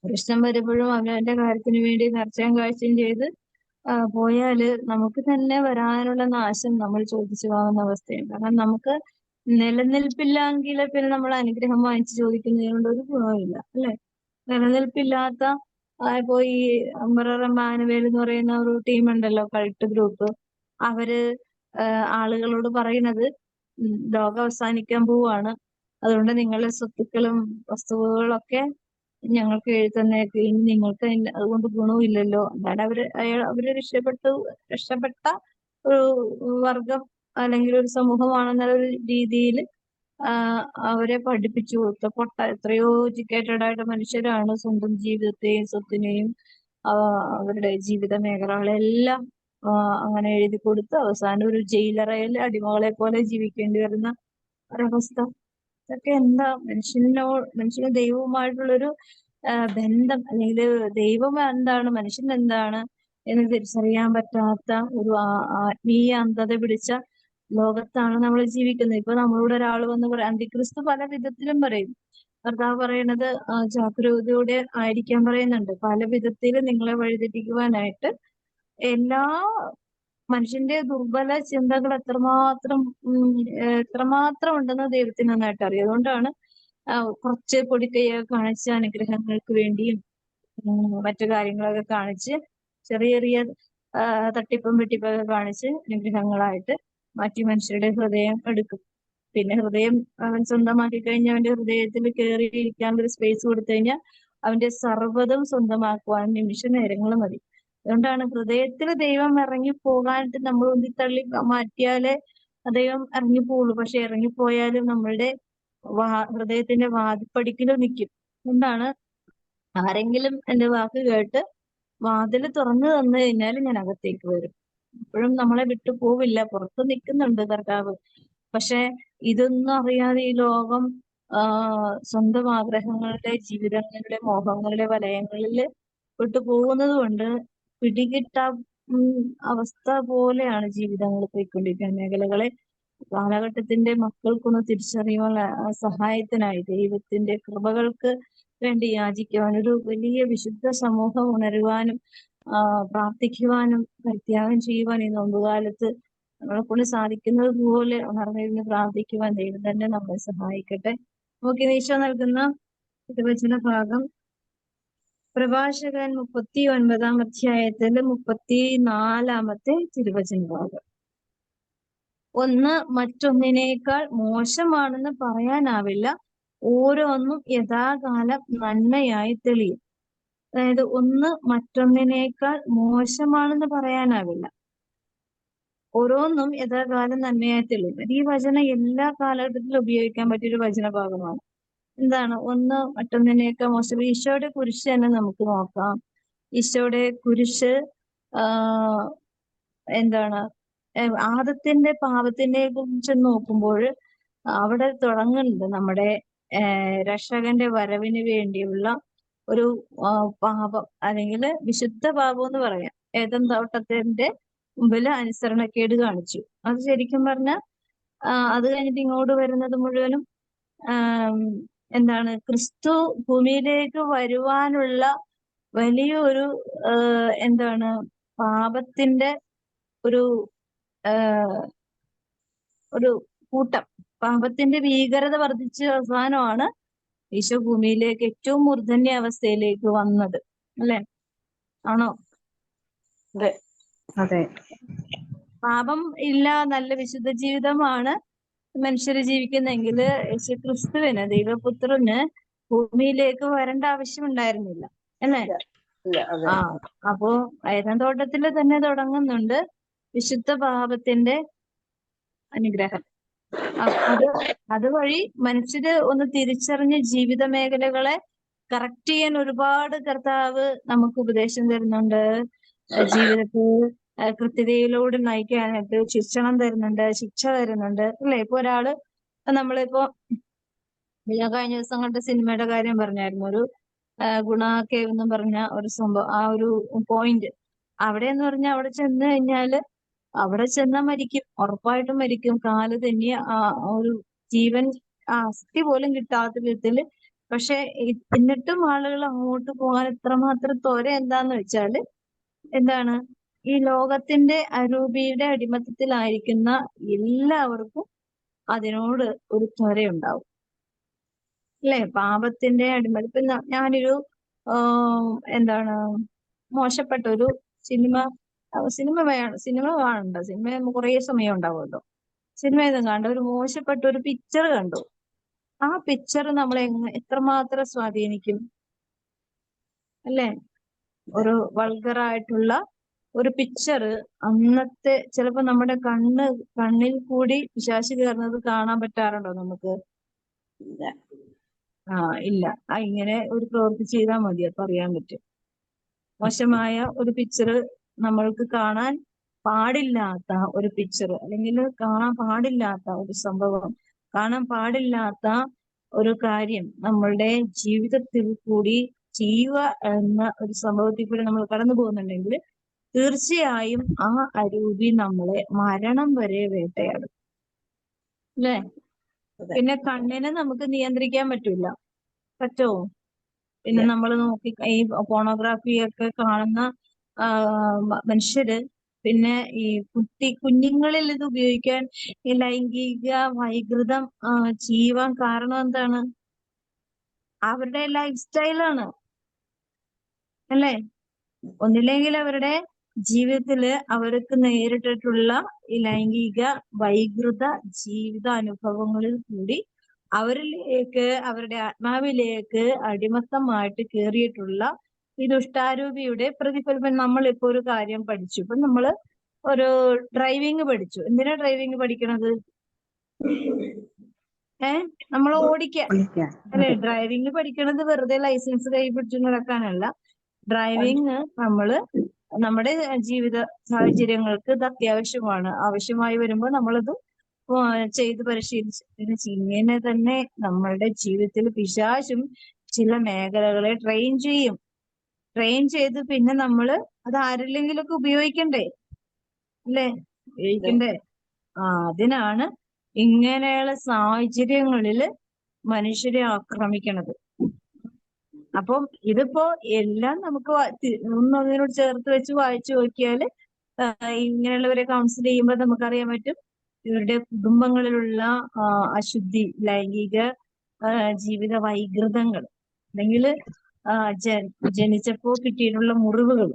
പ്രശ്നം വരുമ്പോഴും അവനവന്റെ കാര്യത്തിന് വേണ്ടി നേർച്ചയും കാഴ്ചയും ചെയ്ത് പോയാല് നമുക്ക് തന്നെ വരാനുള്ള നാശം നമ്മൾ ചോദിച്ചു വാങ്ങുന്ന അവസ്ഥയാണ്. കാരണം നമുക്ക് നിലനിൽപ്പില്ലെങ്കിൽ പിന്നെ നമ്മൾ അനുഗ്രഹം വാങ്ങിച്ച് ചോദിക്കുന്നതിന് കൊണ്ട് ഒരു ഗുണവുമില്ല, അല്ലെ? നിലനിൽപ്പില്ലാത്ത ഇപ്പോ ഈ അംബറർ മാനുവേൽ എന്ന് പറയുന്ന ഒരു ടീം ഉണ്ടല്ലോ, കൾട്ട് ഗ്രൂപ്പ്. അവര് ആളുകളോട് പറയുന്നത് ലോകം അവസാനിക്കാൻ പോവാണ്, അതുകൊണ്ട് നിങ്ങളുടെ സ്വത്തുക്കളും വസ്തുവകളൊക്കെ ഞങ്ങൾക്ക് എഴുതന്നേക്ക്, ഇനി നിങ്ങൾക്ക് അതുകൊണ്ട് ഗുണമില്ലല്ലോ. അതാണ് അവര് രക്ഷപ്പെട്ട ഒരു വർഗം അല്ലെങ്കിൽ ഒരു സമൂഹമാണെന്നുള്ള ഒരു രീതിയിൽ അവരെ പഠിപ്പിച്ചു കൊടുത്ത എത്രയോ എഡ്യൂക്കേറ്റഡ് ആയിട്ട് മനുഷ്യരാണ് സ്വന്തം ജീവിതത്തെയും സ്വത്തിനെയും അവരുടെ ജീവിത മേഖലകളെല്ലാം അങ്ങനെ എഴുതി കൊടുത്ത് അവസാനം ഒരു ജയിലറയിൽ അടിമകളെ പോലെ ജീവിക്കേണ്ടി വരുന്ന ഒരവസ്ഥ. ഇതൊക്കെ എന്താ മനുഷ്യന് ദൈവവുമായിട്ടുള്ളൊരു ബന്ധം, അല്ലെങ്കിൽ ദൈവം എന്താണ് മനുഷ്യൻ എന്താണ് എന്ന് തിരിച്ചറിയാൻ പറ്റാത്ത ഒരു ആത്മീയ അന്ധത പിടിച്ച ലോകത്താണ് നമ്മൾ ജീവിക്കുന്നത്. ഇപ്പൊ നമ്മളോട് ഒരാൾ വന്ന് പറയാം, അന്തിക്രിസ്തു പല വിധത്തിലും പറയും. കർത്താവ് പറയണത് ജാഗ്രതയോടെ ആയിരിക്കാൻ പറയുന്നുണ്ട്. പല വിധത്തിലും നിങ്ങളെ വഴിതെറ്റിക്കുവാനായിട്ട് എല്ലാ മനുഷ്യന്റെ ദുർബല ചിന്തകൾ എത്രമാത്രം ഉണ്ടെന്ന് ദൈവത്തിന് നന്നായിട്ട് അറിയാം. അതുകൊണ്ടാണ് കുറച്ച് പൊടിക്കൈയൊക്കെ കാണിച്ച് അനുഗ്രഹങ്ങൾക്ക് വേണ്ടിയും മറ്റു കാര്യങ്ങളൊക്കെ കാണിച്ച് ചെറിയ ചെറിയ തട്ടിപ്പും വെട്ടിപ്പൊക്കെ കാണിച്ച് അനുഗ്രഹങ്ങളായിട്ട് മാറ്റി മനുഷ്യരുടെ ഹൃദയം എടുക്കും. പിന്നെ ഹൃദയം അവൻ സ്വന്തമാക്കി കഴിഞ്ഞാൽ അവന്റെ ഹൃദയത്തിൽ കയറിയിരിക്കാൻ ഒരു സ്പേസ് കൊടുത്തു കഴിഞ്ഞാൽ അവന്റെ സർവ്വതും സ്വന്തമാക്കുവാൻ നിമിഷ നേരങ്ങൾ മതി. അതുകൊണ്ടാണ് ഹൃദയത്തിൽ ദൈവം ഇറങ്ങി പോകാനായിട്ട് നമ്മൾ ഉന്തിത്തള്ളി മാറ്റിയാലേ ദൈവം ഇറങ്ങിപ്പോവുള്ളൂ. പക്ഷെ ഇറങ്ങിപ്പോയാലും നമ്മളുടെ ഹൃദയത്തിന്റെ വാതിപ്പടിക്കൽ നിൽക്കും. അതുകൊണ്ടാണ് ആരെങ്കിലും എന്റെ വാക്ക് കേട്ട് വാതിൽ തുറന്നു തന്നു കഴിഞ്ഞാൽ ഞാൻ അകത്തേക്ക് വരും. ഇപ്പോഴും നമ്മളെ വിട്ടു പോവില്ല, പുറത്ത് നിൽക്കുന്നുണ്ട് കർത്താവ്. പക്ഷെ ഇതൊന്നും അറിയാതെ ഈ ലോകം സ്വന്തം ആഗ്രഹങ്ങളുടെ, ജീവിതങ്ങളുടെ, മോഹങ്ങളുടെ വലയങ്ങളിൽ വിട്ടു പോകുന്നത് കൊണ്ട് പിടികിട്ട അവസ്ഥ പോലെയാണ് ജീവിതങ്ങൾ പോയിക്കൊണ്ടിരിക്കുന്ന മേഖലകളെ. കാലഘട്ടത്തിന്റെ മക്കൾക്കൊന്ന് തിരിച്ചറിയാനുള്ള സഹായത്തിനായി ദൈവത്തിന്റെ കൃപകൾക്ക് വേണ്ടി യാചിക്കുവാൻ, ഒരു വലിയ വിശുദ്ധ സമൂഹം ഉണരുവാനും പ്രാർത്ഥിക്കുവാനും പരിത്യാഗം ചെയ്യുവാൻ ഈ നോമ്പുകാലത്ത് നമ്മളെ കൊണ്ട് സാധിക്കുന്നത് പോലെ ഉണർന്നിരുന്ന് പ്രാർത്ഥിക്കുവാൻ ദൈവം തന്നെ നമ്മളെ സഹായിക്കട്ടെ. നമുക്ക് ഈശോ നൽകുന്ന തിരുവചന ഭാഗം പ്രഭാഷകൻ 39-ാം അധ്യായത്തില് 34-ാമത്തെ തിരുവചന ഭാഗം. ഒന്ന് മറ്റൊന്നിനേക്കാൾ മോശമാണെന്ന് പറയാനാവില്ല, ഓരോന്നും യഥാകാലം നന്മയായി തെളിയും. അതായത് ഒന്ന് മറ്റൊന്നിനേക്കാൾ മോശമാണെന്ന് പറയാനാവില്ല, ഓരോന്നും യഥാകാലം നന്മയായി തെളിയും. ഈ വചനം എല്ലാ കാലഘട്ടത്തിലും ഉപയോഗിക്കാൻ പറ്റിയൊരു വചനഭാഗമാണ്. എന്താണ് ഒന്ന് മറ്റൊന്നിനേക്കാൾ മോശം? ഈശോയുടെ കുരിശ് തന്നെ നമുക്ക് നോക്കാം. ഈശോയുടെ കുരിശ് എന്താണ് ആദത്തിന്റെ പാപത്തിനെ കുറിച്ച് നോക്കുമ്പോൾ അവിടെ തുടങ്ങുന്നുണ്ട് നമ്മുടെ രക്ഷകന്റെ വരവിന് വേണ്ടിയുള്ള ഒരു പാപം, അല്ലെങ്കിൽ വിശുദ്ധ പാപം എന്ന് പറയാം. ഏദൻ തോട്ടത്തിന്റെ മുമ്പിൽ അനുസരണക്കേട് കാണിച്ചു. അത് ശരിക്കും പറഞ്ഞാൽ അത് കഴിഞ്ഞിട്ട് ഇങ്ങോട്ട് വരുന്നത് മുഴുവനും എന്താണ് ക്രിസ്തു ഭൂമിയിലേക്ക് വരുവാനുള്ള വലിയൊരു എന്താണ് പാപത്തിന്റെ ഒരു കൂട്ടം, പാപത്തിന്റെ ഭീകരത വർദ്ധിച്ച അവസാനമാണ് ഈശോ ഭൂമിയിലേക്ക് ഏറ്റവും മൂർധന്യ അവസ്ഥയിലേക്ക് വന്നത്, അല്ലെ? ആണോ? അതെ. പാപം ഇല്ല, നല്ല വിശുദ്ധ ജീവിതമാണ് മനുഷ്യര് ജീവിക്കുന്നെങ്കിൽ യേശു ക്രിസ്തുവിന്, ദൈവപുത്രന് ഭൂമിയിലേക്ക് വരേണ്ട ആവശ്യമുണ്ടായിരുന്നില്ല, അല്ലേ? അപ്പോ ഏദൻ തോട്ടത്തില് തന്നെ തുടങ്ങുന്നുണ്ട് വിശുദ്ധ പാപത്തിന്റെ അനുഗ്രഹം. അതുവഴി മനുഷ്യര് ഒന്ന് തിരിച്ചറിഞ്ഞ് ജീവിത മേഖലകളെ കറക്റ്റ് ചെയ്യാൻ ഒരുപാട് കർത്താവ് നമുക്ക് ഉപദേശം തരുന്നുണ്ട്. ജീവിതത്തിൽ കൃത്യതയിലൂടെ നയിക്കാനായിട്ട് ശിക്ഷണം തരുന്നുണ്ട്, ശിക്ഷ തരുന്നുണ്ട് അല്ലെ? ഇപ്പൊ ഒരാള് നമ്മളിപ്പോ ഞാൻ കഴിഞ്ഞ ദിവസം കണ്ട സിനിമയുടെ കാര്യം പറഞ്ഞായിരുന്നു. ഒരു ഗുണ കേവ് എന്ന് പറഞ്ഞ ഒരു സംഭവം, ആ ഒരു പോയിന്റ്. അവിടെ എന്ന് പറഞ്ഞാൽ അവിടെ ചെന്ന് കഴിഞ്ഞാല് അവിടെ ചെന്നാ മരിക്കും, ഉറപ്പായിട്ടും മരിക്കും. കാല് തെന്നി ഒരു ജീവൻ അസ്ഥി പോലും കിട്ടാത്ത വിധത്തില്. പക്ഷെ എന്നിട്ടും ആളുകൾ അങ്ങോട്ട് പോകാൻ എത്രമാത്രം ത്വര എന്താന്ന് വെച്ചാല് എന്താണ്, ഈ ലോകത്തിന്റെ അരൂപിയുടെ അടിമത്തത്തിലായിരിക്കുന്ന എല്ലാവർക്കും അതിനോട് ഒരു ത്വരയുണ്ടാവും അല്ലെ? പാപത്തിന്റെ അടിമ. ഇപ്പൊ ഞാനൊരു എന്താണ് മോശപ്പെട്ട ഒരു സിനിമ കാണണ്ട, സിനിമ കുറേ സമയം ഉണ്ടാവുമല്ലോ. സിനിമ ഏതും കണ്ട ഒരു മോശപ്പെട്ട ഒരു പിക്ചർ കണ്ടു. ആ പിക്ചർ നമ്മളെ എത്രമാത്രം സ്വാധീനിക്കും അല്ലെ? ഒരു വൾഗറായിട്ടുള്ള ഒരു പിക്ചർ അന്നത്തെ ചിലപ്പോ നമ്മുടെ കണ്ണിൽ കൂടി പിശാച് കയറുന്നത് കാണാൻ പറ്റാറുണ്ടോ നമുക്ക്? ഇല്ല. ഇങ്ങനെ ഒരു പ്രവൃത്തി ചെയ്താൽ മതി, അപ്പൊ അറിയാൻ പറ്റും. മോശമായ ഒരു പിക്ചർ, നമ്മൾക്ക് കാണാൻ പാടില്ലാത്ത ഒരു പിക്ചർ, അല്ലെങ്കിൽ കാണാൻ പാടില്ലാത്ത ഒരു സംഭവം, കാണാൻ പാടില്ലാത്ത ഒരു കാര്യം നമ്മളുടെ ജീവിതത്തിൽ കൂടി ചെയ്യുക എന്ന ഒരു സംഭവത്തിൽ കൂടി നമ്മൾ കടന്നു പോകുന്നുണ്ടെങ്കിൽ തീർച്ചയായും ആ അരൂപി നമ്മളെ മരണം വരെ വേട്ടയാടും അല്ലേ? പിന്നെ കണ്ണിനെ നമുക്ക് നിയന്ത്രിക്കാൻ പറ്റൂല. പറ്റുമോ? പിന്നെ നമ്മൾ നോക്കി ഈ പോണോഗ്രാഫി ഒക്കെ കാണുന്ന മനുഷ്യര് പിന്നെ ഈ കുഞ്ഞുങ്ങളിൽ ഇത് ഉപയോഗിക്കാൻ, ഈ ലൈംഗിക വൈകൃതം ചെയ്യുവാൻ കാരണം എന്താണ്? അവരുടെ ലൈഫ് സ്റ്റൈലാണ് അല്ലേ? ഒന്നില്ലെങ്കിൽ അവരുടെ ജീവിതത്തില് അവർക്ക് നേരിട്ടിട്ടുള്ള ഈ ലൈംഗിക വൈകൃത ജീവിത അനുഭവങ്ങളിൽ കൂടി അവരിലേക്ക്, അവരുടെ ആത്മാവിലേക്ക് അടിമത്തമായിട്ട് കയറിയിട്ടുള്ള ഈ ദുഷ്ടാരൂപിയുടെ പ്രതിഫലനം. നമ്മളിപ്പോ ഒരു കാര്യം പഠിച്ചു, ഇപ്പൊ നമ്മള് ഒരു ഡ്രൈവിംഗ് പഠിച്ചു. എന്തിനാ ഡ്രൈവിംഗ് പഠിക്കണത്? നമ്മൾ ഓടിക്കാൻ അല്ലെ? ഡ്രൈവിംഗ് പഠിക്കണത് വെറുതെ ലൈസൻസ് കൈ പിടിച്ചു നടക്കാനല്ല. ഡ്രൈവിംഗ് നമ്മുടെ ജീവിത സാഹചര്യങ്ങൾക്ക് ഇത് അത്യാവശ്യമാണ്. ആവശ്യമായി വരുമ്പോൾ നമ്മളത് ചെയ്ത് പരിശീലിച്ച് ഇങ്ങനെ തന്നെ നമ്മളുടെ ജീവിതത്തിൽ പിശാചും ചില മേഖലകളെ ട്രെയിൻ ചെയ്ത് പിന്നെ നമ്മള് അത് ആരില്ലെങ്കിലൊക്കെ ഉപയോഗിക്കണ്ടേ അല്ലേ? ഉപയോഗിക്കണ്ടേ? അതിനാണ് ഇങ്ങനെയുള്ള സാഹചര്യങ്ങളില് മനുഷ്യരെ ആക്രമിക്കണത്. അപ്പം ഇതിപ്പോ എല്ലാം നമുക്ക് ഒന്നതിനോട് ചേർത്ത് വെച്ച് വായിച്ചു നോക്കിയാല് ഇങ്ങനെയുള്ളവരെ കൗൺസിൽ ചെയ്യുമ്പോൾ നമുക്കറിയാൻ പറ്റും ഇവരുടെ കുടുംബങ്ങളിലുള്ള അശുദ്ധി, ലൈംഗിക ജീവിത വൈകൃതങ്ങൾ, അല്ലെങ്കിൽ ജനിച്ചപ്പോ കിട്ടിയിട്ടുള്ള മുറിവുകൾ,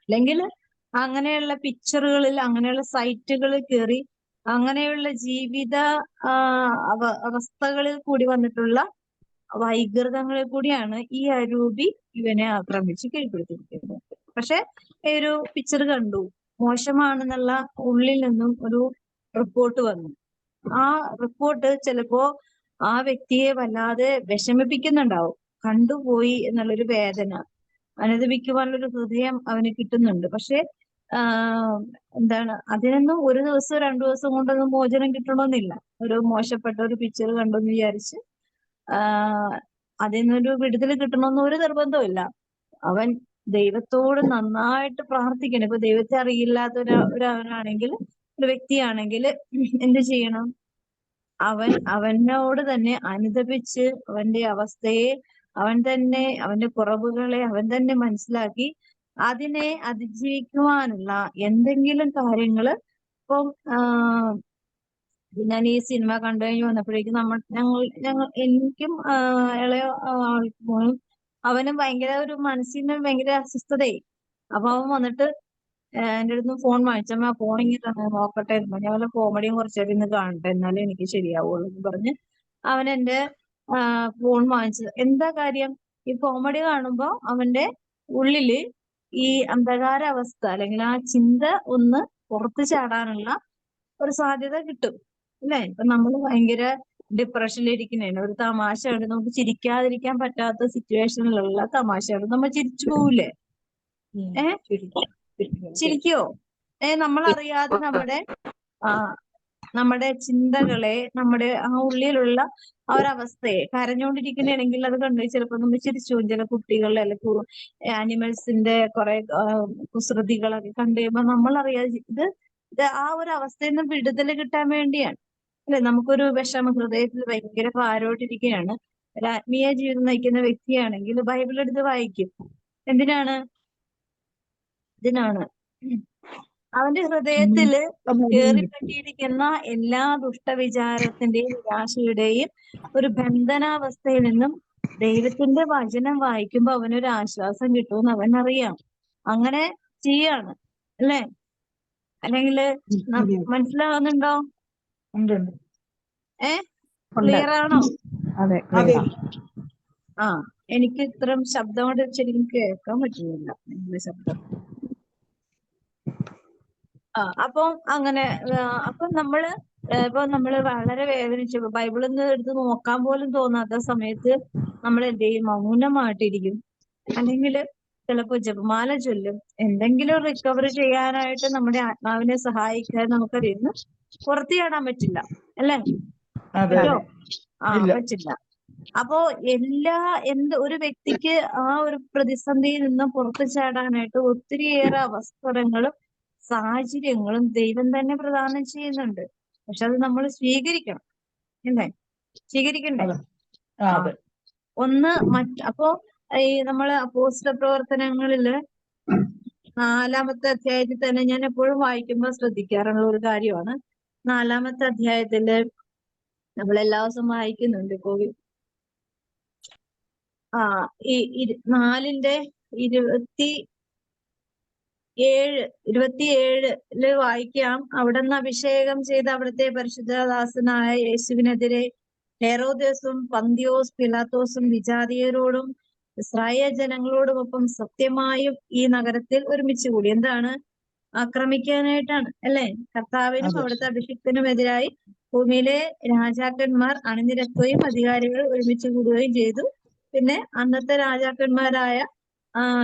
അല്ലെങ്കിൽ അങ്ങനെയുള്ള പിക്ചറുകളിൽ, അങ്ങനെയുള്ള സൈറ്റുകളിൽ കയറി അങ്ങനെയുള്ള ജീവിത അവസ്ഥകളിൽ കൂടി വന്നിട്ടുള്ള വൈകൃതങ്ങളിൽ കൂടിയാണ് ഈ അരൂപി ഇവനെ ആക്രമിച്ച് കീഴ്പ്പെടുത്തിയിരിക്കുന്നത്. പക്ഷെ ഒരു പിക്ചർ കണ്ടു, മോശമാണെന്നുള്ള ഉള്ളിൽ നിന്നും ഒരു റിപ്പോർട്ട് വന്നു. ആ റിപ്പോർട്ട് ചിലപ്പോ ആ വ്യക്തിയെ വല്ലാതെ വിഷമിപ്പിക്കുന്നുണ്ടാവും. കണ്ടുപോയി എന്നുള്ളൊരു വേദന, അനുദപിക്കുവാനുള്ളൊരു ഹൃദയം അവന് കിട്ടുന്നുണ്ട്. പക്ഷെ എന്താണ്, അതിനൊന്നും ഒരു ദിവസം 2 ദിവസം കൊണ്ടൊന്നും മോചനം കിട്ടണമെന്നില്ല. ഒരു മോശപ്പെട്ട ഒരു പിക്ചർ കണ്ടെന്ന് വിചാരിച്ച് അതിൽ നിന്നൊരു വിടുതൽ കിട്ടണമെന്ന് ഒരു നിർബന്ധമില്ല. അവൻ ദൈവത്തോട് നന്നായിട്ട് പ്രാർത്ഥിക്കണം. ഇപ്പൊ ദൈവത്തെ അറിയില്ലാത്ത ഒരാളാണെങ്കിൽ, ഒരു വ്യക്തിയാണെങ്കിൽ എന്ത് ചെയ്യണം? അവനോട് തന്നെ അനുദപിച്ച് അവന്റെ അവസ്ഥയെ അവന്റെ കുറവുകളെ അവൻ തന്നെ മനസ്സിലാക്കി അതിനെ അതിജീവിക്കുവാനുള്ള എന്തെങ്കിലും കാര്യങ്ങള്. ഇപ്പം ഞാൻ ഈ സിനിമ കണ്ടു കഴിഞ്ഞ് വന്നപ്പോഴേക്കും എനിക്കും ഇളയ ആൾക്കും അവനും ഭയങ്കര ഒരു മനസ്സിന് ഭയങ്കര അസ്വസ്ഥതയായി. അപ്പൊ അവൻ വന്നിട്ട് എന്റെ അടുത്ത് ഫോൺ വാങ്ങിച്ചമ്മ, ഫോൺ ഇങ്ങനെ നോക്കട്ടെ, ഞാൻ വല്ല കോമഡിയും കുറച്ചേരം ഇന്ന് കാണട്ടെ, എന്നാലേ എനിക്ക് ശരിയാവുള്ളൂ എന്ന് പറഞ്ഞ് അവൻ എന്റെ ഫോൺ വാങ്ങിച്ചത്. എന്താ കാര്യം? ഈ കോമഡി കാണുമ്പോ അവന്റെ ഉള്ളില് ഈ അന്ധകാരാവസ്ഥ അല്ലെങ്കിൽ ആ ചിന്ത ഒന്ന് പുറത്തു ചാടാനുള്ള ഒരു സാധ്യത കിട്ടും അല്ലെ? ഇപ്പൊ നമ്മൾ ഭയങ്കര ഡിപ്രഷനിലിരിക്കുന്നതാണ്, ഒരു തമാശയാണ്, നമുക്ക് ചിരിക്കാതിരിക്കാൻ പറ്റാത്ത സിറ്റുവേഷനിലുള്ള തമാശയാണ്, നമ്മൾ ചിരിച്ചു പോവില്ലേ? ചിരിക്കോ? നമ്മളറിയാതെ നമ്മുടെ ചിന്തകളെ, നമ്മുടെ ആ ഉള്ളിലുള്ള ആ ഒരവസ്ഥയെ, കരഞ്ഞുകൊണ്ടിരിക്കണെങ്കിൽ അത് കണ്ടു ചിലപ്പോൾ നമ്മൾ ചിരിച്ചു പോകും. ചില കുട്ടികൾ അല്ലെങ്കിൽ ആനിമൽസിന്റെ കുറെ കുസൃതികളൊക്കെ കണ്ടു കഴിയുമ്പോൾ നമ്മൾ അറിയാതെ ഇത് ആ ഒരു അവസ്ഥയിൽ നിന്ന് വിടുതൽ കിട്ടാൻ വേണ്ടിയാണ് അല്ലെ. നമുക്കൊരു വിഷമ ഹൃദയത്തിൽ ഭയങ്കര ഭാരമായിട്ടിരിക്കുകയാണ്. ഒരു ആത്മീയ ജീവിതം നയിക്കുന്ന വ്യക്തിയാണെങ്കിൽ ബൈബിൾ എടുത്ത് വായിക്കും. എന്തിനാണ്? ഇതിനാണ് അവന്റെ ഹൃദയത്തില് കേറിപ്പറ്റിയിരിക്കുന്ന എല്ലാ ദുഷ്ടവിചാരത്തിന്റെയും നിരാശയുടെയും ഒരു ബന്ധനാവസ്ഥയിൽ നിന്നും ദൈവത്തിന്റെ വചനം വായിക്കുമ്പോ അവനൊരു ആശ്വാസം കിട്ടുമെന്ന് അവൻ അറിയാം. അങ്ങനെ ചെയ്യാണ് അല്ലേ? അല്ലെങ്കിൽ മനസ്സിലാവുന്നുണ്ടോ? ക്ലിയർ ആണോ? ആ, എനിക്ക് ഇത്രയും ശബ്ദം കൊണ്ട് ശരിക്കും കേൾക്കാൻ പറ്റുന്നില്ല നിങ്ങളുടെ ശബ്ദം. അപ്പൊ അങ്ങനെ അപ്പൊ നമ്മള് വളരെ വേദനിച്ചു ബൈബിളൊന്ന് എടുത്ത് നോക്കാൻ പോലും തോന്നാത്ത സമയത്ത് നമ്മൾ എന്ത് ചെയ്യും? മൗനമായിട്ടിരിക്കും. അല്ലെങ്കിൽ ചിലപ്പോ ജപമാല ചൊല്ലും. എന്തെങ്കിലും റിക്കവർ ചെയ്യാനായിട്ട് നമ്മുടെ ആത്മാവിനെ സഹായിക്കാൻ നമുക്കറിയുന്നു. പുറത്ത് ചാടാൻ പറ്റില്ല അല്ലേ? പറ്റോ? പറ്റില്ല. അപ്പോ ഒരു വ്യക്തിക്ക് ആ ഒരു പ്രതിസന്ധിയിൽ നിന്ന് പുറത്തു ചാടാനായിട്ട് ഒത്തിരിയേറെ അവസരങ്ങളും സാഹചര്യങ്ങളും ദൈവം തന്നെ പ്രദാനം ചെയ്യുന്നുണ്ട്. പക്ഷെ അത് നമ്മൾ സ്വീകരിക്കണം അല്ലേ? സ്വീകരിക്കണ്ടേ? അപ്പോ ഈ നമ്മള് അപ്പോസ്തല പ്രവർത്തനങ്ങളില് 4-ാമത്തെ അധ്യായത്തിൽ തന്നെ ഞാൻ എപ്പോഴും വായിക്കുമ്പോൾ ശ്രദ്ധിക്കാറുള്ള ഒരു കാര്യമാണ്. 4-ാമത്തെ അധ്യായത്തില് നമ്മൾ എല്ലാ ദിവസവും വായിക്കുന്നുണ്ട്. ഈ 4:27 വായിക്കാം. അവിടുന്ന് അഭിഷേകം ചെയ്ത് അവിടുത്തെ പരിശുദ്ധദാസനായ യേശുവിനെതിരെ ഹെരോദേസും പന്തിയോസ് പിലാത്തോസും വിജാതീയരോടും ഇസ്രായേൽ ജനങ്ങളോടുമൊപ്പം സത്യമായും ഈ നഗരത്തിൽ ഒരുമിച്ച് കൂടി. എന്താണ്? ആക്രമിക്കാനായിട്ടാണ് അല്ലെ? കർത്താവിനും അവിടുത്തെ അഭിഷിക്തനും എതിരായി ഭൂമിയിലെ രാജാക്കന്മാർ അണിനിരക്കുകയും അധികാരികൾ ഒരുമിച്ച് കൂടുകയും ചെയ്തു. പിന്നെ അന്നത്തെ രാജാക്കന്മാരായ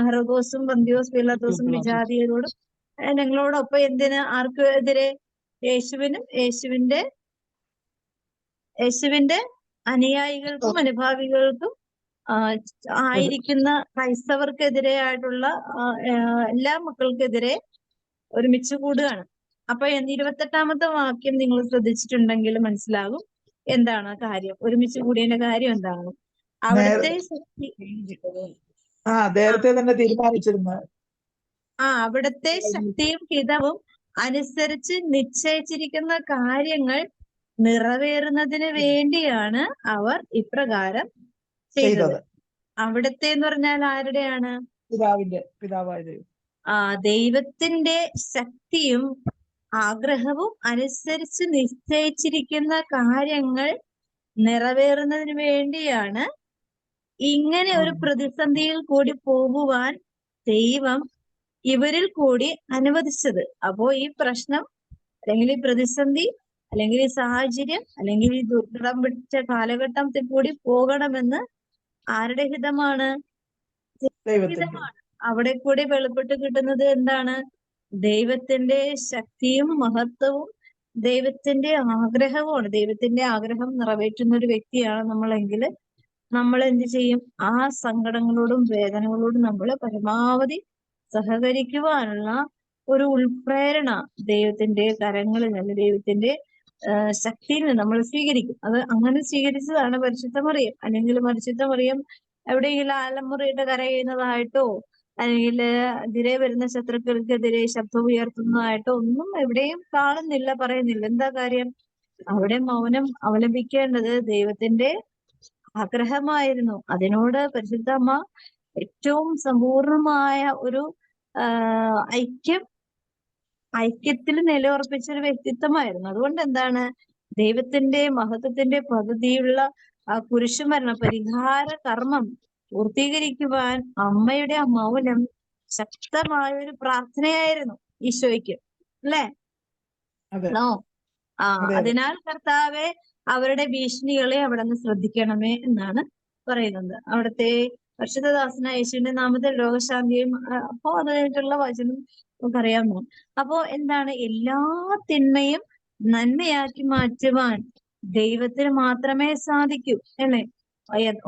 ഹെറോദോസും പന്തിയോസ് പിലാത്തോസും വിജാതീയരോടും ഞങ്ങളോടൊപ്പം എന്തിന്? ആർക്കും എതിരെ? യേശുവിനും യേശുവിന്റെ അനുയായികൾക്കും അനുഭാവികൾക്കും ആയിരിക്കുന്ന ക്രൈസ്തവർക്കെതിരെയായിട്ടുള്ള എല്ലാ മക്കൾക്കെതിരെ ഒരുമിച്ച് കൂടുകയാണ്. അപ്പൊ 28-ാമത്തെ വാക്യം നിങ്ങൾ ശ്രദ്ധിച്ചിട്ടുണ്ടെങ്കിൽ മനസ്സിലാകും എന്താണ് കാര്യം. ഒരുമിച്ച് കൂടിയതിന്റെ കാര്യം എന്താണ്? അവിടുത്തെ ശക്തി നേരത്തെ തന്നെ തീരുമാനിച്ചിരുന്നു. അവിടുത്തെ ശക്തിയും ഹിതവും അനുസരിച്ച് നിശ്ചയിച്ചിരിക്കുന്ന കാര്യങ്ങൾ നിറവേറുന്നതിന് വേണ്ടിയാണ് അവർ ഇപ്രകാരം ചെയ്തത്. അവിടുത്തെ എന്ന് പറഞ്ഞാൽ ആരുടെയാണ്? പിതാവായ ദൈവത്തിന്റെ ശക്തിയും ആഗ്രഹവും അനുസരിച്ച് നിശ്ചയിച്ചിരിക്കുന്ന കാര്യങ്ങൾ നിറവേറുന്നതിന് വേണ്ടിയാണ് ഇങ്ങനെ ഒരു പ്രതിസന്ധിയിൽ കൂടി പോകുവാൻ ദൈവം ഇവരിൽ കൂടി അനുവദിച്ചത്. അപ്പോ ഈ പ്രശ്നം അല്ലെങ്കിൽ ഈ പ്രതിസന്ധി അല്ലെങ്കിൽ ഈ സാഹചര്യം അല്ലെങ്കിൽ ഈ ദുർഘടം പിടിച്ച കാലഘട്ടത്തിൽ കൂടി പോകണമെന്ന് ആരുടെ ഹിതമാണ്? ഹിതമാണ്. അവിടെ കൂടി വെളിപ്പെട്ട് കിട്ടുന്നത് എന്താണ്? ദൈവത്തിന്റെ ശക്തിയും മഹത്വവും ദൈവത്തിന്റെ ആഗ്രഹവുമാണ്. ദൈവത്തിന്റെ ആഗ്രഹം നിറവേറ്റുന്ന ഒരു വ്യക്തിയാണ് നമ്മളെങ്കിൽ നമ്മൾ എന്ത് ചെയ്യും? ആ സങ്കടങ്ങളോടും വേദനകളോടും നമ്മൾ പരമാവധി സഹകരിക്കുവാനുള്ള ഒരു ഉൾപ്രേരണ ദൈവത്തിന്റെ കരങ്ങളിൽ നിന്ന്, ദൈവത്തിന്റെ ശക്തിയിൽ നിന്ന് നമ്മൾ സ്വീകരിക്കും. അത് അങ്ങനെ സ്വീകരിച്ചതാണ് പരിശുദ്ധ മറിയം. അല്ലെങ്കിൽ പരിശുദ്ധ മറിയം എവിടെയെങ്കിലും ആലമുറയിട്ട് കരയുന്നതായിട്ടോ അല്ലെങ്കിൽ എതിരെ വരുന്ന ശത്രുക്കൾക്കെതിരെ ശബ്ദം ഉയർത്തുന്നതായിട്ടോ ഒന്നും എവിടെയും കാണുന്നില്ല, പറയുന്നില്ല. എന്താ കാര്യം? അവിടെ മൗനം അവലംബിക്കേണ്ടത് ദൈവത്തിന്റെ ആഗ്രഹമായിരുന്നു. അതിനോട് പരിശുദ്ധ അമ്മ ഏറ്റവും സമ്പൂർണമായ ഒരു ഐക്യത്തിൽ നിലയുറപ്പിച്ച ഒരു വ്യക്തിത്വമായിരുന്നു. അതുകൊണ്ട് എന്താണ്? ദൈവത്തിന്റെ മഹത്വത്തിന്റെ പദ്ധതിയുള്ള ആ കുരിശുമരണ പരിഹാര കർമ്മം പൂർത്തീകരിക്കുവാൻ അമ്മയുടെ ആ മൗനം ശക്തമായ ഒരു പ്രാർത്ഥനയായിരുന്നു ഈശോയ്ക്ക്, അല്ലേ? അതിനാൽ കർത്താവെ അവരുടെ ഭീഷണികളെ അവിടെ നിന്ന് ശ്രദ്ധിക്കണമേ എന്നാണ് പറയുന്നത്. അവിടുത്തെ പരിശുദ്ധദാസനായ യേശുവിന്റെ നാമത്തിൽ രോഗശാന്തിയും അപ്പോ അതിനായിട്ടുള്ള വചനം നമുക്കറിയാമോ. അപ്പോ എന്താണ്, എല്ലാ തിന്മയും നന്മയാക്കി മാറ്റുവാൻ ദൈവത്തിന് മാത്രമേ സാധിക്കൂ, അല്ലേ?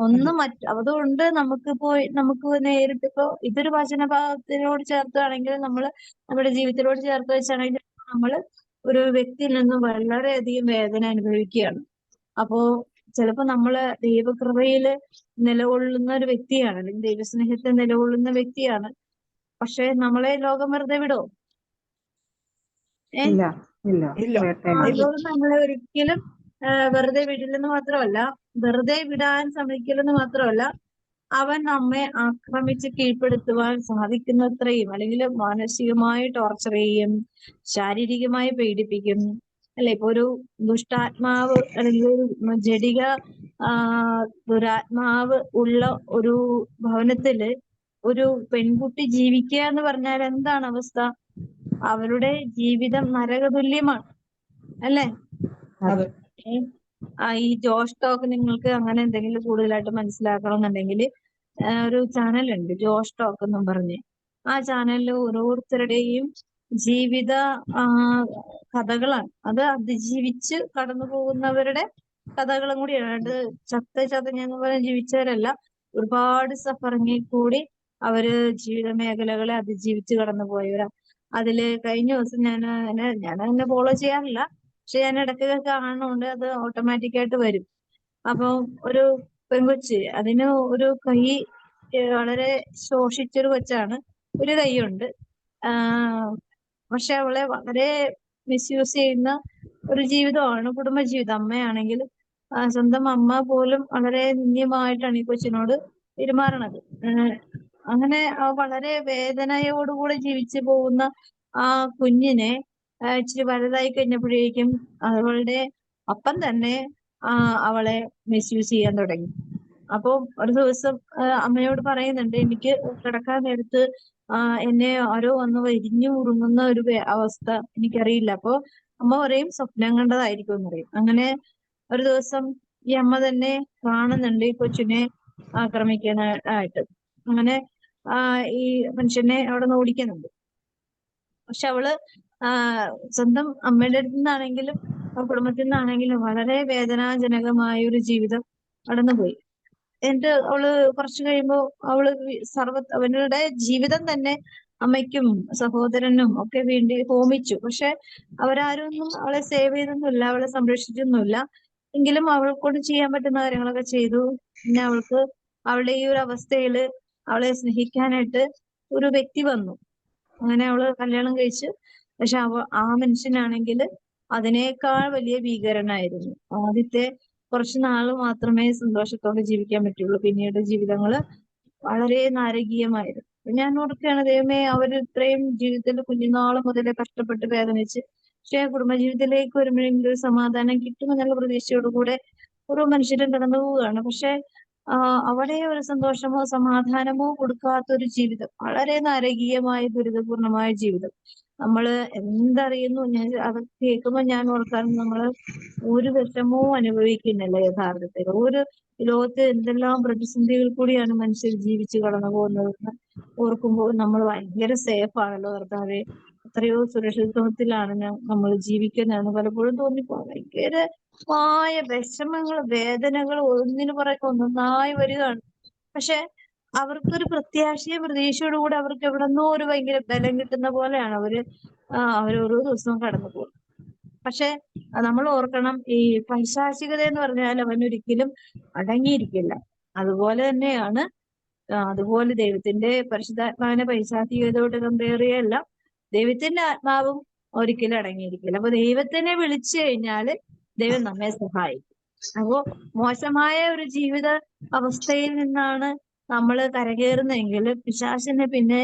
ഒന്നും അതുകൊണ്ട് നമുക്ക് നേരിട്ടിപ്പോ ഇതൊരു വചനഭാഗത്തിനോട് ചേർത്താണെങ്കിൽ നമ്മുടെ ജീവിതത്തിലോട് ചേർത്ത് വെച്ചാണെങ്കിൽ നമ്മൾ ഒരു വ്യക്തിയിൽ നിന്നും വളരെയധികം വേദന അനുഭവിക്കുകയാണ്. അപ്പോ ചിലപ്പോ നമ്മള് ദൈവകൃപയില് നിലകൊള്ളുന്ന ഒരു വ്യക്തിയാണ്, അല്ലെങ്കിൽ ദൈവസ്നേഹത്തിൽ നിലകൊള്ളുന്ന വ്യക്തിയാണ്. പക്ഷെ നമ്മളെ ലോകം വെറുതെ വിടോ? ഇല്ല ഇല്ല ഇല്ല. അതുകൊണ്ട് നമ്മളെ ഒരിക്കലും വെറുതെ വിടില്ലെന്ന് മാത്രമല്ല, വെറുതെ വിടാൻ ശ്രമിക്കില്ലെന്ന് മാത്രമല്ല, അവൻ നമ്മെ ആക്രമിച്ച് കീഴ്പ്പെടുത്തുവാൻ സാധിക്കുന്നത്രയും, അല്ലെങ്കിൽ മാനസികമായി ടോർച്ചർ ചെയ്യും, ശാരീരികമായി പീഡിപ്പിക്കും, അല്ലെ? ഇപ്പൊ ഒരു ദുഷ്ടാത്മാവ് അല്ലെങ്കിൽ ഒരു ജഡിക ദുരാത്മാവ് ഉള്ള ഒരു ഭവനത്തില് ഒരു പെൺകുട്ടി ജീവിക്കുക എന്ന് പറഞ്ഞാൽ എന്താണ് അവസ്ഥ? അവരുടെ ജീവിതം നരകതുല്യമാണ്, അല്ലേ? അതെ. ഈ ജോഷ് ടോക്ക് നിങ്ങൾക്ക് അങ്ങനെ എന്തെങ്കിലും കൂടുതലായിട്ട് മനസ്സിലാക്കണം എന്നുണ്ടെങ്കിൽ ഒരു ചാനലുണ്ട്, ജോഷ് ടോക്ക് എന്നും പറഞ്ഞ്. ആ ചാനലിൽ ഓരോരുത്തരുടെയും ജീവിത കഥകളാണ്. അത് അതിജീവിച്ച് കടന്നു പോകുന്നവരുടെ കഥകളും കൂടിയാണ്. അത് ചതഞ്ഞെന്ന് പറഞ്ഞ് ജീവിച്ചവരല്ല, ഒരുപാട് സഫറിങ്ങിൽ കൂടി അവര് ജീവിത മേഖലകളെ അതിജീവിച്ച് കടന്നു പോയവരാ. അതില് കഴിഞ്ഞ ദിവസം ഞാൻ എന്നെ ഫോളോ ചെയ്യാറില്ല, പക്ഷെ ഞാൻ ഇടയ്ക്കൊക്കെ കാണുന്നുണ്ട്, അത് ഓട്ടോമാറ്റിക്കായിട്ട് വരും. അപ്പൊ ഒരു പെൺകൊച്ച്, അതിന് ഒരു കൈ വളരെ ശോഷിച്ചൊരു കൊച്ചാണ്, ഒരു കൈയുണ്ട്. പക്ഷെ അവളെ വളരെ മിസ്യൂസ് ചെയ്യുന്ന ഒരു ജീവിതമാണ് കുടുംബജീവിതം. അമ്മയാണെങ്കിൽ സ്വന്തം അമ്മ പോലും വളരെ നിന്ദ്യമായിട്ടാണ് ഈ കൊച്ചിനോട് പെരുമാറണത്. അങ്ങനെ വളരെ വേദനയോടുകൂടെ ജീവിച്ചു പോകുന്ന ആ കുഞ്ഞിനെ ഇച്ചിരി വലുതായി കഴിഞ്ഞപ്പോഴേക്കും അവളുടെ അപ്പം തന്നെ അവളെ മിസ്യൂസ് ചെയ്യാൻ തുടങ്ങി. അപ്പൊ ഒരു ദിവസം അമ്മയോട് പറയുന്നുണ്ട്, എനിക്ക് കിടക്കാൻ നേരത്ത് എന്നെ ആരോ വന്ന് വരിഞ്ഞു ഉറുങ്ങുന്ന ഒരു അവസ്ഥ, എനിക്കറിയില്ല. അപ്പൊ അമ്മ പറയും സ്വപ്നം കണ്ടതായിരിക്കും എന്ന് പറയും. അങ്ങനെ ഒരു ദിവസം ഈ അമ്മ തന്നെ കാണുന്നുണ്ട് ഈ കൊച്ചിനെ ആക്രമിക്കാനായിട്ട്. അങ്ങനെ ഈ മനുഷ്യനെ അവിടെ നിന്ന് ഓടിക്കുന്നുണ്ട്. പക്ഷെ അവള് സ്വന്തം അമ്മയുടെ അടുത്ത് നിന്നാണെങ്കിലും കുടുംബത്തിൽ നിന്നാണെങ്കിലും വളരെ വേദനാജനകമായ ഒരു ജീവിതം കടന്നുപോയി. എന്നിട്ട് അവള് കുറച്ചു കഴിയുമ്പോ അവനുടെ ജീവിതം തന്നെ അമ്മയ്ക്കും സഹോദരനും ഒക്കെ വേണ്ടി ഹോമിച്ചു. പക്ഷെ അവരാരൊന്നും അവളെ സേവ് ചെയ്തൊന്നുമില്ല, അവളെ സംരക്ഷിച്ചൊന്നുമില്ല. എങ്കിലും അവൾക്കൊണ്ട് ചെയ്യാൻ പറ്റുന്ന കാര്യങ്ങളൊക്കെ ചെയ്തു. പിന്നെ അവളുടെ ഈ ഒരു അവസ്ഥയില് അവളെ സ്നേഹിക്കാനായിട്ട് ഒരു വ്യക്തി വന്നു. അങ്ങനെ അവള് കല്യാണം കഴിച്ചു. പക്ഷെ ആ മനുഷ്യനാണെങ്കിൽ അതിനേക്കാൾ വലിയ ഭീകരനായിരുന്നു. ആദ്യത്തെ കുറച്ചു നാള് മാത്രമേ സന്തോഷത്തോടെ ജീവിക്കാൻ പറ്റുള്ളൂ, പിന്നീട് ജീവിതങ്ങള് വളരെ നാരകീയമായിരുന്നു. ഞാൻ ഓർക്കുകയാണ്, ദൈവമേ, അവർ ഇത്രയും ജീവിതത്തിൽ കുഞ്ഞുനാള് മുതലേ കഷ്ടപ്പെട്ട് വേദനിച്ച്, പക്ഷെ കുടുംബജീവിതത്തിലേക്ക് വരുമ്പോഴെങ്കിലും ഒരു സമാധാനം കിട്ടുമെന്നുള്ള പ്രതീക്ഷയോടുകൂടെ ഓരോ മനുഷ്യരും കടന്നു പോവുകയാണ്. പക്ഷെ അവിടെ ഒരു സന്തോഷമോ സമാധാനമോ കൊടുക്കാത്ത ഒരു ജീവിതം, വളരെ നാരകീയമായ ദുരിതപൂർണമായ ജീവിതം. നമ്മള് എന്തറിയുന്നു, അത് കേൾക്കുമ്പോൾ ഞാൻ ഓർക്കാറുണ്ട്, നമ്മള് ഒരു വിഷമവും അനുഭവിക്കുന്നില്ല യഥാർത്ഥത്തിൽ. ലോകത്ത് എന്തെല്ലാം പ്രതിസന്ധികൾ കൂടിയാണ് മനുഷ്യർ ജീവിച്ച് കടന്നു പോകുന്നതെന്ന് ഓർക്കുമ്പോൾ നമ്മൾ ഭയങ്കര സേഫ് ആണല്ലോ കർത്താവേ, എത്രയോ സുരക്ഷിതത്വത്തിലാണ് നമ്മൾ ജീവിക്കുന്നതെന്ന് പലപ്പോഴും തോന്നിപ്പോ. ഭയങ്കരമായ വിഷമങ്ങൾ, വേദനകൾ ഒന്നിനു പുറകെ ഒന്നൊന്നായി വരികയാണ്. പക്ഷെ അവർക്കൊരു പ്രത്യാശയും പ്രതീക്ഷയോടുകൂടി അവർക്ക് എവിടെന്നോ ഒരു ഭയങ്കര ബലം കിട്ടുന്ന പോലെയാണ് അവരോരോ ദിവസവും കടന്നു പോകുന്നത്. പക്ഷെ നമ്മൾ ഓർക്കണം, ഈ പൈശാചികത എന്ന് പറഞ്ഞാൽ അവനൊരിക്കലും അടങ്ങിയിരിക്കില്ല. അതുപോലെ തന്നെയാണ്, അതുപോലെ ദൈവത്തിന്റെ പരിശുദ്ധാത്മാവിനെ പൈശാചികതയോട് കമ്പയർ ചെയ്യല്ല, ദൈവത്തിന്റെ ആത്മാവും ഒരിക്കലും അടങ്ങിയിരിക്കില്ല. അപ്പൊ ദൈവത്തിനെ വിളിച്ചു കഴിഞ്ഞാല് ദൈവം നമ്മെ സഹായിക്കും. അപ്പോ മോശമായ ഒരു ജീവിത അവസ്ഥയിൽ നിന്നാണ് നമ്മൾ കരകയറുന്നതെങ്കിൽ പിശാചിന് പിന്നെ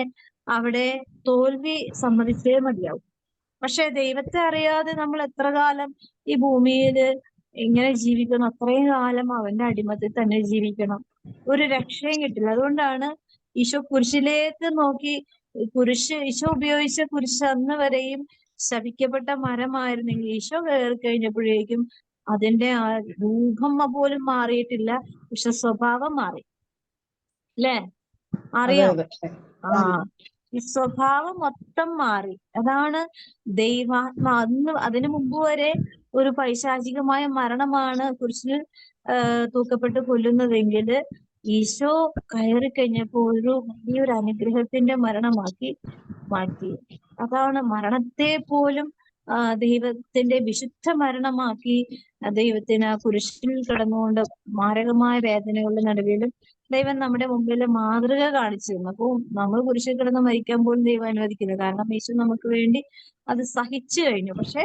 അവിടെ തോൽവി സമ്മതിച്ചേ മതിയാവും. പക്ഷെ ദൈവത്തെ അറിയാതെ നമ്മൾ എത്ര കാലം ഈ ഭൂമിയില് ഇങ്ങനെ ജീവിക്കണം, അത്രയും കാലം അവന്റെ അടിമത്തിൽ തന്നെ ജീവിക്കണം, ഒരു രക്ഷയും കിട്ടില്ല. അതുകൊണ്ടാണ് ഈശോ കുരിശിലേക്ക് നോക്കി, ഈശോ ഉപയോഗിച്ച കുരിശ് അന്ന് വരെയും ശപിക്കപ്പെട്ട മരമായിരുന്നെങ്കിൽ ഈശോ കയറി കഴിഞ്ഞപ്പോഴേക്കും അതിന്റെ ആ രൂപം പോലും മാറിയിട്ടില്ല, പക്ഷെ സ്വഭാവം മാറി. അല്ലേ? അതെ അറിയാം. അതെ ആ ഈ സ്വഭാവം മൊത്തം മാറി. അതാണ് ദൈവാത്മാ. അതിനു മുമ്പ് വരെ ഒരു പൈശാചികമായ മരണമാണ് കുരിശിൽ തൂക്കപ്പെട്ട് കൊല്ലുന്നതെങ്കിൽ ഈശോ കയറി കഴിഞ്ഞപ്പോ ഒരു വലിയൊരു അനുഗ്രഹത്തിന്റെ മരണമാക്കി മാറ്റി. അതാണ് മരണത്തെ പോലും ദൈവത്തിന്റെ വിശുദ്ധ മരണമാക്കി. ദൈവത്തിന് ആ കുരിശിൽ കിടന്നുകൊണ്ട് മാരകമായ വേദനകളുടെ നടുവിലും ദൈവം നമ്മുടെ മുമ്പിൽ മാതൃക കാണിച്ചു തന്നു. അപ്പോൾ നമ്മൾ കുരിശിൽ കിടന്ന് മരിക്കാൻ പോലും ദൈവം അനുവദിക്കില്ല. കാരണം യേശു നമുക്ക് വേണ്ടി അത് സഹിച്ചു കഴിഞ്ഞു. പക്ഷെ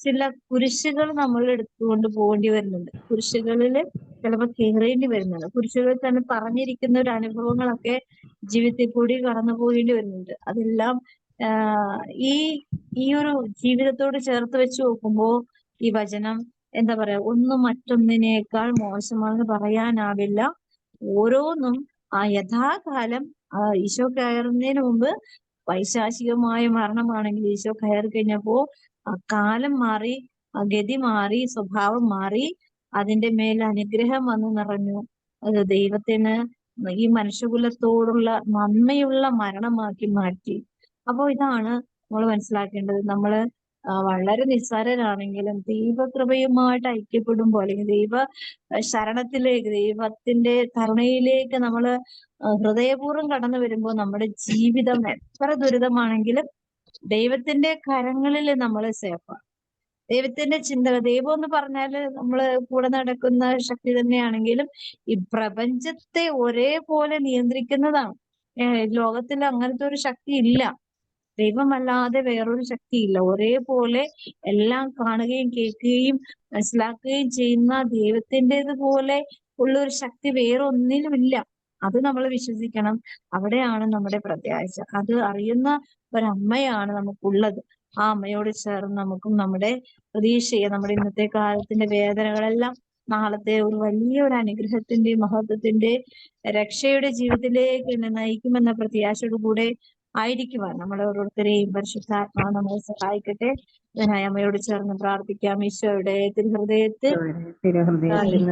ചില കുരിശുകൾ നമ്മൾ എടുത്തുകൊണ്ട് പോകേണ്ടി വരുന്നുണ്ട്. കുരിശുകളിൽ ചിലപ്പോൾ കയറേണ്ടി വരുന്നുണ്ട്. കുരിശുകളിൽ തന്നെ പറഞ്ഞിരിക്കുന്ന ഒരു അനുഭവങ്ങളൊക്കെ ജീവിതത്തിൽ കൂടി കടന്നു പോകേണ്ടി വരുന്നുണ്ട്. അതെല്ലാം ഈ ഈ ഒരു ജീവിതത്തോട് ചേർത്ത് വെച്ച് നോക്കുമ്പോൾ ഈ വചനം എന്താ പറയാ, ഒന്നും മറ്റൊന്നിനേക്കാൾ മോശമാണെന്ന് പറയാനാവില്ല. ഓരോന്നും ആ യഥാകാലം ഈശോ കയറുന്നതിന് മുമ്പ് പൈശാചികമായ മരണമാണെങ്കിൽ ഈശോ കയറി കഴിഞ്ഞപ്പോ ആ കാലം മാറി, ആ ഗതി മാറി, സ്വഭാവം മാറി, അതിന്റെ മേൽ അനുഗ്രഹം വന്ന് നിറഞ്ഞു. അത് ദൈവത്തിന് ഈ മനുഷ്യകുലത്തോടുള്ള നന്മയുള്ള മരണമാക്കി മാറ്റി. അപ്പോ ഇതാണ് നമ്മൾ മനസ്സിലാക്കേണ്ടത്. നമ്മള് വളരെ നിസ്സാരരാണെങ്കിലും ദൈവകൃപയുമായിട്ട് ഐക്യപ്പെടുമ്പോ, അല്ലെങ്കിൽ ദൈവ ശരണത്തിലേക്ക്, ദൈവത്തിന്റെ കരുണയിലേക്ക് നമ്മള് ഹൃദയപൂർവ്വം കടന്നു വരുമ്പോൾ നമ്മുടെ ജീവിതം എത്ര ദുരിതമാണെങ്കിലും ദൈവത്തിന്റെ കരങ്ങളിൽ നമ്മൾ സേഫാണ്. ദൈവത്തിന്റെ ചിന്തകൾ, ദൈവം എന്ന് പറഞ്ഞാല് നമ്മള് കൂടെ നടക്കുന്ന ശക്തി തന്നെയാണെങ്കിലും ഈ പ്രപഞ്ചത്തെ ഒരേപോലെ നിയന്ത്രിക്കുന്നതാണ്. ലോകത്തിൽ അങ്ങനത്തെ ഒരു ശക്തി ഇല്ല. ദൈവമല്ലാതെ വേറൊരു ശക്തിയില്ല. ഒരേപോലെ എല്ലാം കാണുകയും കേൾക്കുകയും മനസ്സിലാക്കുകയും ചെയ്യുന്ന ദൈവത്തിൻ്റെതുപോലെ ഉള്ള ഒരു ശക്തി വേറെ ഒന്നിനുമില്ല. അത് നമ്മൾ വിശ്വസിക്കണം. അവിടെയാണ് നമ്മുടെ പ്രത്യാശ. അത് അറിയുന്ന ഒരമ്മയാണ് നമുക്കുള്ളത്. ആ അമ്മയോട് ചേർന്ന് നമുക്കും നമ്മുടെ പ്രതീക്ഷയെ, നമ്മുടെ ഇന്നത്തെ കാലത്തിന്റെ വേദനകളെല്ലാം നാളത്തെ ഒരു വലിയൊരു അനുഗ്രഹത്തിന്റെ, മഹത്വത്തിന്റെ, രക്ഷയുടെ ജീവിതത്തിലേക്ക് നയിക്കുമെന്ന പ്രത്യാശയോടു കൂടെ ആയിരിക്കുവാൻ നമ്മളെ ഓരോരുത്തരെയും പരിശുദ്ധാത്മാവ് നമ്മളെ സഹായിക്കട്ടെ. ഇതിനായി അമ്മയോട് ചേർന്ന് പ്രാർത്ഥിക്കാം. ഈശോയുടെ തിരുഹൃദയത്തിൽ തിരുഹൃദയത്തിൽ